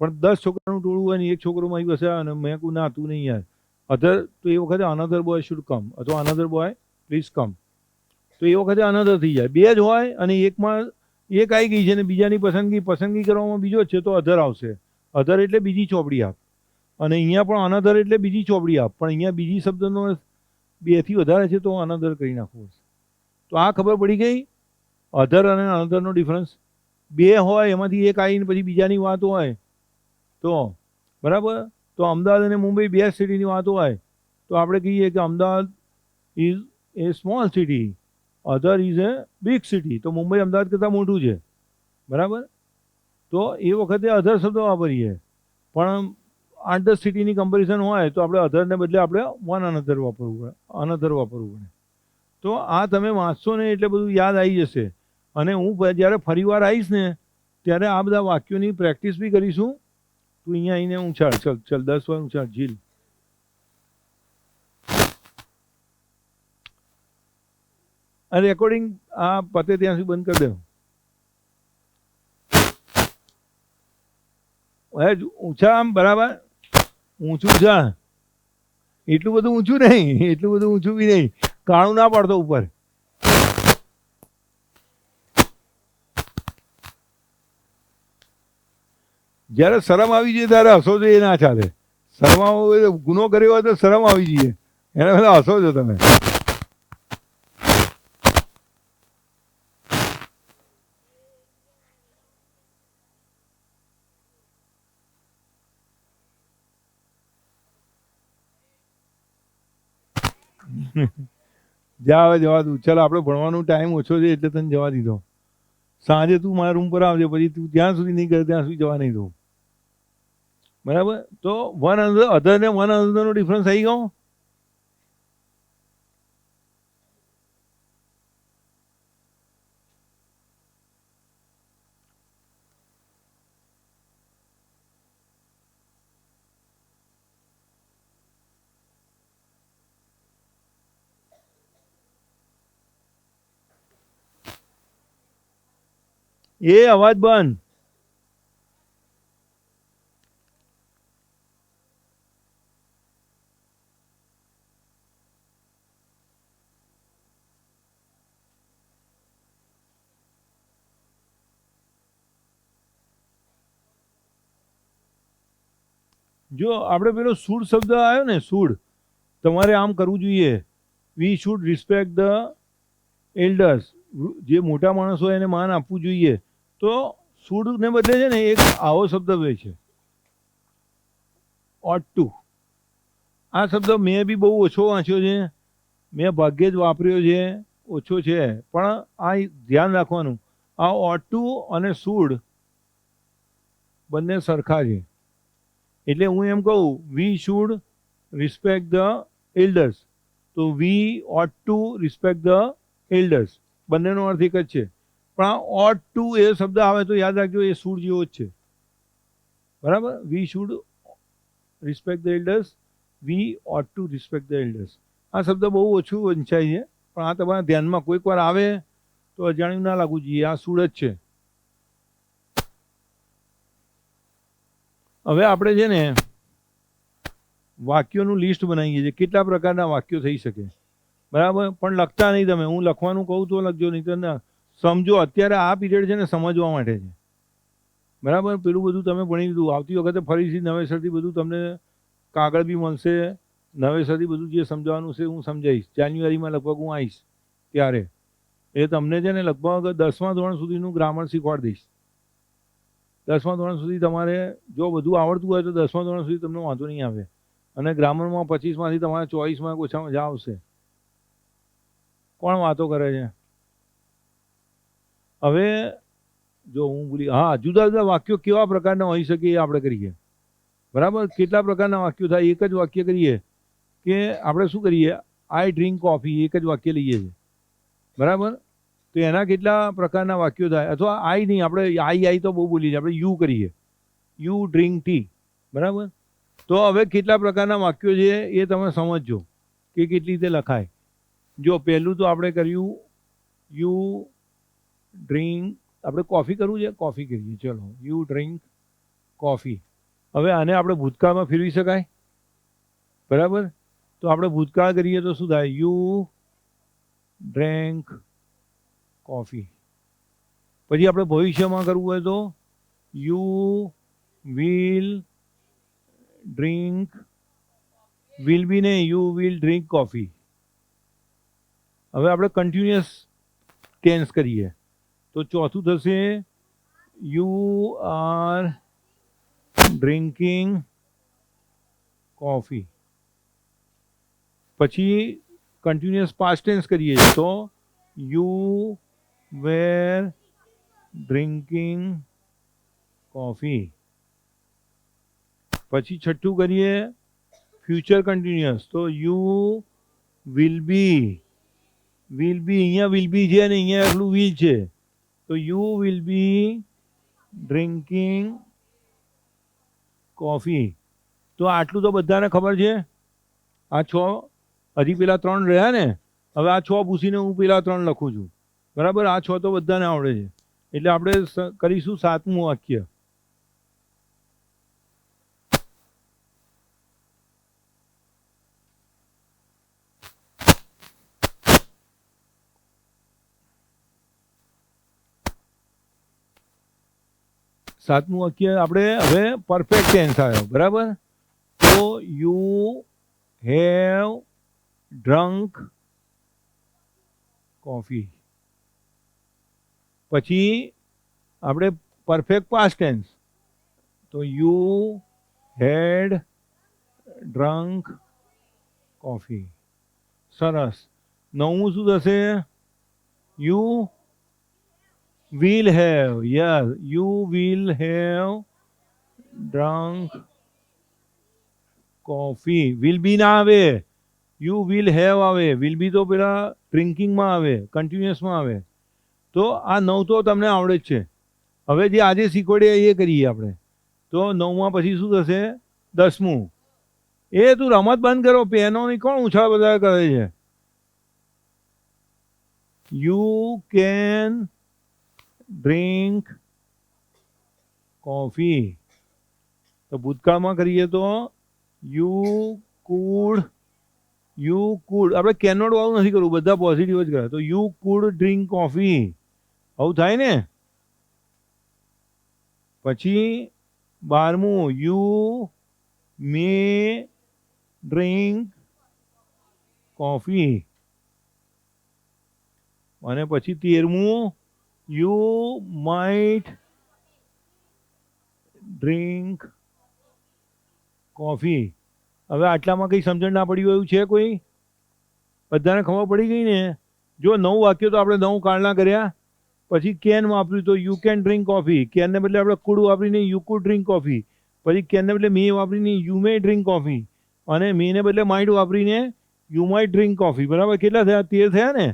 પણ 10 છોકરાનું ટોળું હોય ને એક છોકરો મારી પાસે આવે અને મેં કહું ના તું નહીં યાર અધર, તો એ વખતે અનધર બોય શુડ કમ અથવા અનધર બોય પ્લીઝ કમ, તો એ વખતે અનધર થઈ જાય. બે જ હોય અને એકમાં એક આવી ગઈ છે ને બીજાની પસંદગી કરવામાં બીજો જ છે તો અધર આવશે. અધર એટલે બીજી ચોપડી આપ, અને અહીંયા પણ અનધર એટલે બીજી ચોપડી આપ, પણ અહીંયા બીજી શબ્દનો 2 થી વધારે છે તો અનધર કરી નાખવું. તો આ ખબર પડી ગઈ અધર અને અનધરનો ડિફરન્સ. બે હોય એમાંથી એક આવીને પછી બીજાની વાત હોય તો બરાબર. તો અમદાવાદ અને મુંબઈ 2 સિટીની વાત હોય તો આપણે કહીએ કે Ahmedabad is A small city, other is A big city. તો મુંબઈ અમદાવાદ કરતાં મોટું છે બરાબર. તો એ વખતે અધર શબ્દ વાપરીએ. પણ 8-10 સિટીની કમ્પેરિઝન હોય તો આપણે અધરને બદલે આપણે વન અનધર વાપરવું પડે. તો આ તમે વાંચશો ને એટલે બધું યાદ આવી જશે. અને હું જ્યારે ફરીવાર આવીશ ને ત્યારે આ બધા વાક્યોની પ્રેક્ટિસ બી કરીશું. તું અહીંયા આવીને ઊંચાડ, ચલ 10 વાર ઊંચાડ જીલ. આ રેકોર્ડિંગ આ પતે ત્યાં સુધી બંધ કરી દો. ઊંચા આમ બરાબર ઊંચું છે, એટલું બધું ઊંચું નહીં, એટલું બધું ઊંચું બી નહીં, કાણું ના પડતો ઉપર. જ્યારે શરમ આવી જાય ત્યારે હસો છો એ ના ચાલે. શરમ ગુનો કર્યો હોય તો શરમ આવી જઈએ એને બધા હસો છો તમે. જા હવે જવા દઉં. ચાલ આપણે ભણવાનો ટાઈમ ઓછો છે એટલે તને જવા દીધો. સાંજે તું મારા રૂમ પર આવજે, પછી તું જ્યાં સુધી નહીં કરે ત્યાં સુધી જવા નહીં દઉં બરાબર. તો વન અધર ને વન અધરનો ડિફરન્સ આવી ગયો. એ અવાજ બંધ. જો આપણે પેલો સૂડ શબ્દ આવ્યો ને, સૂડ, તમારે આમ કરવું જોઈએ. વી શુડ રિસ્પેક્ટ ધ એલ્ડર્સ. જે મોટા માણસ હોય એને માન આપવું જોઈએ. તો શુડને બદલે છે ને એક આવો શબ્દ હોય છે ઓટ ટુ. આ શબ્દ મેં બી બહુ ઓછો વાંચ્યો છે, મેં ભાગ્યે જ વાપર્યો છે, ઓછો છે. પણ આ ધ્યાન રાખવાનું, આ ઓટ ટુ અને શુડ બંને સરખા છે. એટલે હું એમ કહું વી શુડ રિસ્પેક્ટ ધ એલ્ડર્સ, તો વી ought to respect the elders, બંનેનો અર્થ એક જ છે. પણ આ ઓટ ટુ એ શબ્દ આવે તો યાદ રાખજો એ શુડ જેવો જ છે બરાબર. We should respect the elders, we ought to respect the elders. આ શબ્દ બહુ ઓછું વંચાય છે, પણ આ તમારા ધ્યાનમાં કોઈક વાર આવે તો અજાણ્યું ના લાગવું જોઈએ, આ શુડ જ છે. હવે આપણે છે ને વાક્યોનું લિસ્ટ બનાવીએ છીએ, કેટલા પ્રકારના વાક્યો થઈ શકે બરાબર. પણ લખતા નહીં તમે, હું લખવાનું કહું તો લખજો, નહીં તો ના. સમજો અત્યારે આ પીરિયડ છે ને સમજવા માટે છે બરાબર. પેલું બધું તમે ભણી લીધું, આવતી વખતે ફરીથી નવેસરથી બધું તમને કાગળ બી મળશે, નવેસરથી બધું જે સમજાવવાનું છે હું સમજાવીશ. જાન્યુઆરીમાં લગભગ હું આવીશ ત્યારે એ તમને છે ને લગભગ 10મા ધોરણ સુધીનું ગ્રામર શીખવાડી દઈશ. 10મા ધોરણ સુધી તમારે જો બધું આવડતું હોય તો 10મા ધોરણ સુધી તમને વાંધો નહીં આવે. અને ગ્રામરમાં 25માંથી તમારે 24 માર્ક ઓછામાં ઓછા આવશે. કોણ વાતો કરે છે હવે? જો હું ભૂલી, હા, જુદા જુદા વાક્યો કેવા પ્રકારના હોઈ શકે એ આપણે કરીએ બરાબર. કેટલા પ્રકારના વાક્યો થાય? એક જ વાક્ય કરીએ કે આપણે શું કરીએ, આઈ ડ્રિંક કોફી, એક જ વાક્ય લઈએ છીએ બરાબર. તો એના કેટલા પ્રકારના વાક્યો થાય? અથવા આઈ નહીં, આપણે આઈ તો બહુ બોલીએ છીએ, આપણે યુ કરીએ, યુ ડ્રિંક ટી બરાબર. તો હવે કેટલા પ્રકારના વાક્યો છે એ તમે સમજજો. કે કેટલી રીતે લખાય. જો પહેલું તો આપણે કર્યું યુ ડ્રિંક, આપણે કોફી કરવું છે, કોફી કરીએ ચલો, યુ ડ્રિંક કોફી. હવે આને આપણે ભૂતકાળમાં ફેરવી શકાય, બરાબર? તો આપણે ભૂતકાળ કરીએ તો શું થાય? You drank coffee. પછી આપણે ભવિષ્યમાં કરવું હોય તો you will drink, will be નહીં, યુ વિલ ડ્રિંક કોફી. હવે આપણે કન્ટિન્યુઅસ ટેન્સ કરીએ તો ચોથું થશે યુ આર ડ્રિંકિંગ કોફી. પછી કન્ટિન્યુઅસ પાસ્ટ ટેન્સ કરીએ તો યુ વેર ડ્રિંકિંગ કોફી. પછી છઠ્ઠું કરીએ ફ્યુચર કન્ટિન્યુઅસ તો you will be, will be, અહીંયા વિલ બી છે ને અહીંયા એટલું વિલ છે તો you will be drinking coffee. તો આટલું તો બધાને ખબર છે. આ 6, હજી પેલા 3 રહ્યા ને, હવે આ 6 ભૂસીને હું પેલા 3 લખું છું, બરાબર? આ 6 તો બધાને આવડે છે. એટલે આપણે કરીશું 7મું વાક્ય. સાતમું વાક્ય આપણે હવે પરફેક્ટ ટેન્સ આવ્યો, બરાબર? તો યુ હેવ ડ્રંક કોફી. પછી આપણે પરફેક્ટ પાસ્ટ ટેન્સ તો યુ હેડ ડ્રંક કોફી. સરસ. 9મું શું થશે? You will have, yes, you will have drunk coffee. will be ના આવે, you will have આવે. will be તો પેલા ડ્રિંકિંગમાં આવે, કન્ટિન્યુઅસમાં આવે. તો આ 9 તો તમને આવડે જ છે. હવે જે આજે શીખવાડ્યા એ કરીએ આપણે. તો 9માં પછી શું થશે? 10મું. એ તું રમત બંધ કરો, પેનોની કોણ ઉછાળ બધા કરે છે? You can drink coffee. તો ભૂતકાળમાં કરીએ તો યુ કુડ, યુ કુડ, આપણે કેનોટ વાળું નથી કરવું, બધા પોઝિટિવ જ કરે. તો યુ કુડ ડ્રિંક કોફી. આવું થાય ને? પછી 12મું યુ મે ડ્રિંક કોફી. અને પછી 13મું યુ માઇટ ડ્રિંક કોફી. હવે આટલામાં કંઈ સમજણ ના પડી હોય એવું છે કોઈ? બધાને ખબર પડી ગઈ ને? જો 9 વાક્યો તો આપણે 9 કાળના કર્યા. પછી કેન વાપર્યું તો યુ કેન ડ્રિંક કોફી. કેનને બદલે આપણે કુડ વાપરીને યુ કુડ ડ્રિંક કોફી. પછી કેનને બદલે મે વાપરીને યુ મે ડ્રિંક કોફી. અને મેને બદલે માઇટ વાપરીને યુ માઇટ ડ્રિંક કોફી. બરાબર? કેટલા થયા? 13 થયા ને?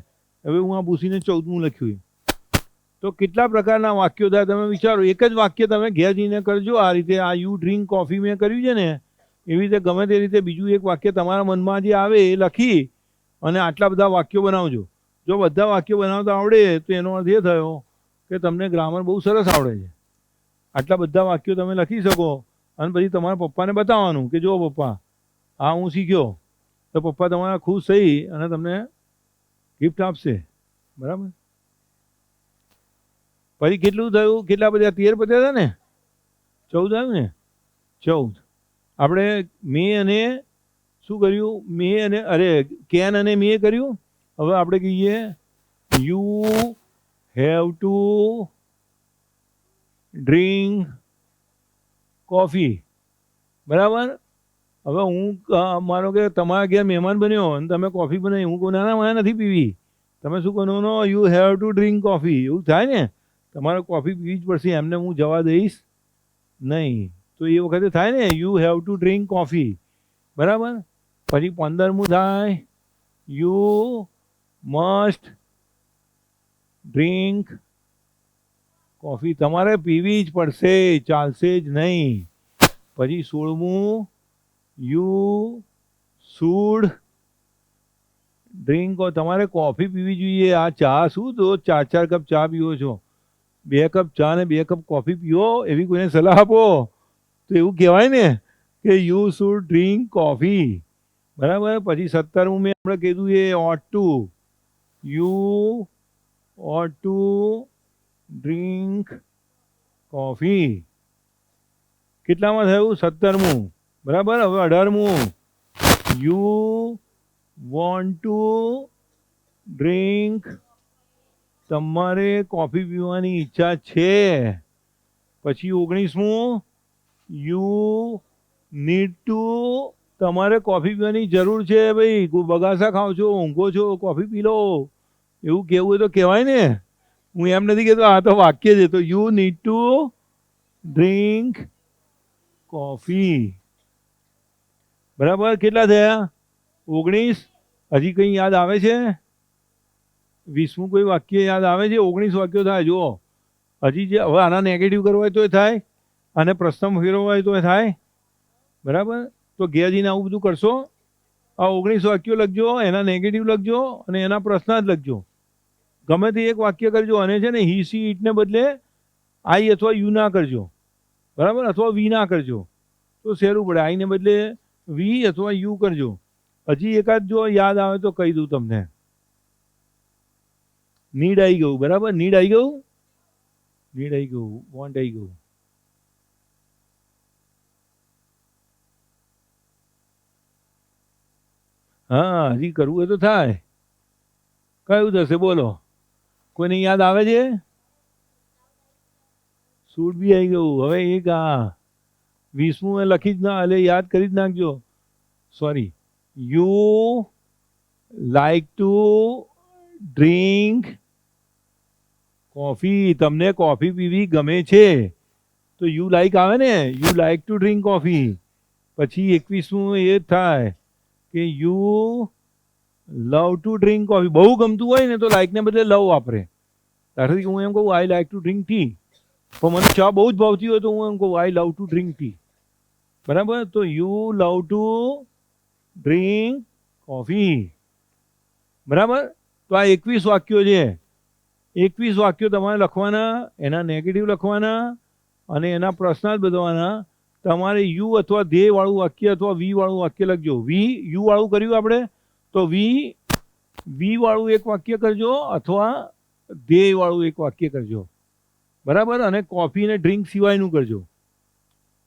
હવે હું આ ભૂસીને 14મું લખ્યું. તો કેટલા પ્રકારના વાક્યો થાય તમે વિચારો. એક જ વાક્ય તમે ઘેર જઈને કરજો આ રીતે. આ યુ ડ્રિંક કોફી મેં કર્યું છે ને, એવી રીતે ગમે તે રીતે બીજું એક વાક્ય તમારા મનમાં જે આવે એ લખી અને આટલા બધા વાક્યો બનાવજો. જો બધા વાક્યો બનાવતા આવડે તો એનો અર્થ એ થયો કે તમને ગ્રામર બહુ સરસ આવડે છે. આટલા બધા વાક્યો તમે લખી શકો અને પછી તમારા પપ્પાને બતાવવાનું કે જો પપ્પા આ હું શીખ્યો. તો પપ્પા તમારા ખુશ થઈ અને તમને ગિફ્ટ આપશે, બરાબર? પછી કેટલું થયું? કેટલા બધા? 13 પત્યા હતા ને? 14 આવ્યું ને? 14. આપણે મે અને શું કર્યું? મે અને કેન અને મે કર્યું. હવે આપણે કહીએ you have to drink coffee, બરાબર? હવે હું માનો કે તમારા ઘેર મહેમાન બન્યો અને તમે કોફી બનાવી, હું કહું ના ના મારે નથી પીવી. તમે શું કહો? No you have to drink coffee. એવું થાય ને? તમારે કોફી પીવી જ પડશે, એમને હું જવા દઈશ નહીં. તો એ વખતે થાય ને you have to drink coffee, બરાબર? પછી 15મું થાય યુ મસ્ટ ડ્રિંક કોફી. તમારે પીવી જ પડશે, ચાલશે જ નહીં. પછી 16મું યુ શુડ ડ્રિંક તમારે કોફી પીવી જોઈએ. આ ચા શું તો 4 કપ ચા પીવો છો, 2 કપ ચા ને 2 કપ કોફી પીવો એવી કોઈને સલાહ આપો તો એવું કહેવાય ને કે યુ શુડ ડ્રિંક કોફી. બરાબર. પછી 17મું મેં આપણે કીધું એ ought to, you ought to drink coffee. કેટલામાં થયું? 17મું. બરાબર. હવે 18મું, યુ વોન્ટ ટુ ડ્રિંક, તમારે કોફી પીવાની ઈચ્છા છે. પછી 19મું, યુ નીડ ટુ, તમારે કોફી પીવાની જરૂર છે ભાઈ, બગાસા ખાઓ છો, ઊંઘો છો, કોફી પી લો, એવું કેવું હોય તો કહેવાય ને. હું એમ નથી કહેતો, આ તો વાક્ય છે. તો you need two drink coffee. બરાબર. કેટલા થયા? 19. હજી કંઈ યાદ આવે છે? 20મું કોઈ વાક્ય યાદ આવે છે? 19 વાક્યો થાય. જુઓ હજી જે હવે આના નેગેટિવ કરવા હોય તો થાય, અને પ્રશ્ન ફેરવવા હોય તો થાય. બરાબર. તો ઘેર જઈને આવું બધું કરશો. આ 19 વાક્યો લખજો, એના નેગેટિવ લખજો અને એના પ્રશ્નાર્થ લખજો. ગમે તે એક વાક્ય કરજો. અને છે ને હી સી ઇટને બદલે આઈ અથવા યુ ના કરજો. બરાબર. અથવા વી ના કરજો તો સહેલું પડે. આઈને બદલે વી અથવા યુ કરજો. હજી એકાદ જો યાદ આવે તો કહી દઉં તમને. નીડ આવી ગયું. બરાબર. નીડ આવી ગયું. નીડ આવી ગયું. વોન્ટ આવી ગયું. હા, હજી કરવું હોય તો થાય. કયું થશે બોલો? કોઈને યાદ આવે છે? સૂટ બી આવી ગયું. હવે એક આ 20મું એ લખી જ ના, એટલે યાદ કરી જ નાખજો. Sorry, you like to drink coffee. તમને કોફી પીવી ગમે છે તો યુ લાઈક આવે ને, you like to drink coffee. પછી 21મું એ થાય કે you love to drink coffee. બહુ ગમતું હોય ને તો લાઈકને બદલે લવ વાપરે. દાખલા તરીકે હું એમ કહું I like to drink tea, પણ મને ચા બહુ જ ભાવતી હોય તો હું એમ કહું આઈ લવ ટુ ડ્રિંક ટી. બરાબર. તો you love to drink coffee. બરાબર. તો આ 21 વાક્યો છે. 21 વાક્યો તમારે લખવાના, એના નેગેટિવ લખવાના અને એના પ્રશ્નાર્થ બદલવાના. તમારે યુ અથવા ધ્યેય વાળું વાક્ય અથવા વી વાળું વાક્ય લખજો. વી યુ વાળું કર્યું આપણે તો વી વાળું એક વાક્ય કરજો અથવા ધ્યેય વાળું એક વાક્ય કરજો. બરાબર. અને કોફી અને ડ્રિંક સિવાયનું કરજો.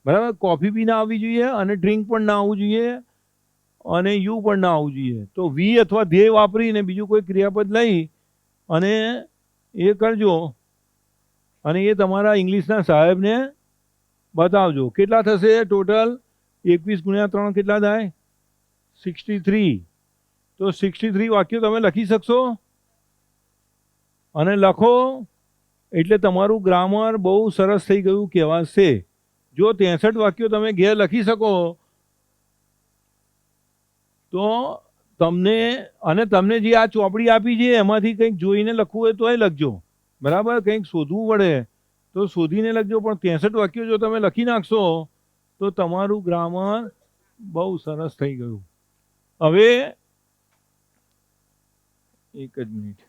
બરાબર. કોફી બી ના આવવી જોઈએ અને ડ્રિંક પણ ના આવવું જોઈએ અને યુ પણ ના આવવું જોઈએ. તો વી અથવા ધ્યેય વાપરીને બીજું કોઈ ક્રિયાપદ લઈ અને એ કરજો અને એ તમારા ઇંગ્લિશના સાહેબને બતાવજો. કેટલા થશે ટોટલ? 21 ગુણ્યા 3 કેટલા થાય? 63. તો 63 વાક્યો તમે લખી શકશો. અને લખો એટલે તમારું ગ્રામર બહુ સરસ થઈ ગયું કહેવાશે. જો 63 વાક્યો તમે ઘેર લખી શકો તો તમને જે આ ચોપડી આપી છે એમાંથી કંઈક જોઈને લખવું હોય તોય લખજો. બરાબર. કંઈક શોધવું પડે તો શોધીને લખજો. પણ 63 વાક્યો જો તમે લખી નાખશો તો તમારું ગ્રામર બહુ સરસ થઈ ગયું. હવે એક જ મિનિટ.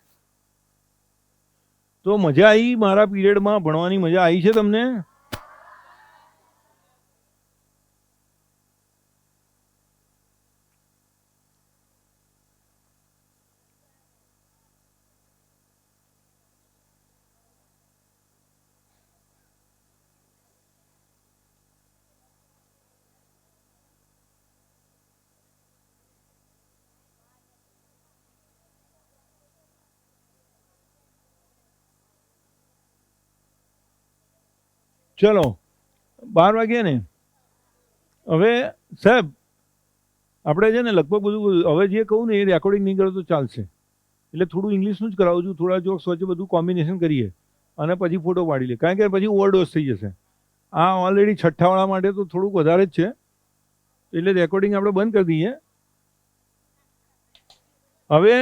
તો મજા આવી મારા પીરિયડમાં ભણવાની? મજા આવી છે તમને? ચલો 12 વાગ્યા ને. હવે સાહેબ આપણે છે ને લગભગ બધું હવે જે કહું ને એ રેકોર્ડિંગ નહીં કરો તો ચાલશે. એટલે થોડું ઇંગ્લિશનું જ કરાવું છું. થોડા જોક્સ વચ્ચે બધું કોમ્બિનેશન કરીએ અને પછી ફોટો પાડી લે. કારણ કે પછી ઓવરડોઝ થઈ જશે. આ ઓલરેડી છઠ્ઠાવાળા માટે તો થોડુંક વધારે જ છે. એટલે રેકોર્ડિંગ આપણે બંધ કરી દઈએ. હવે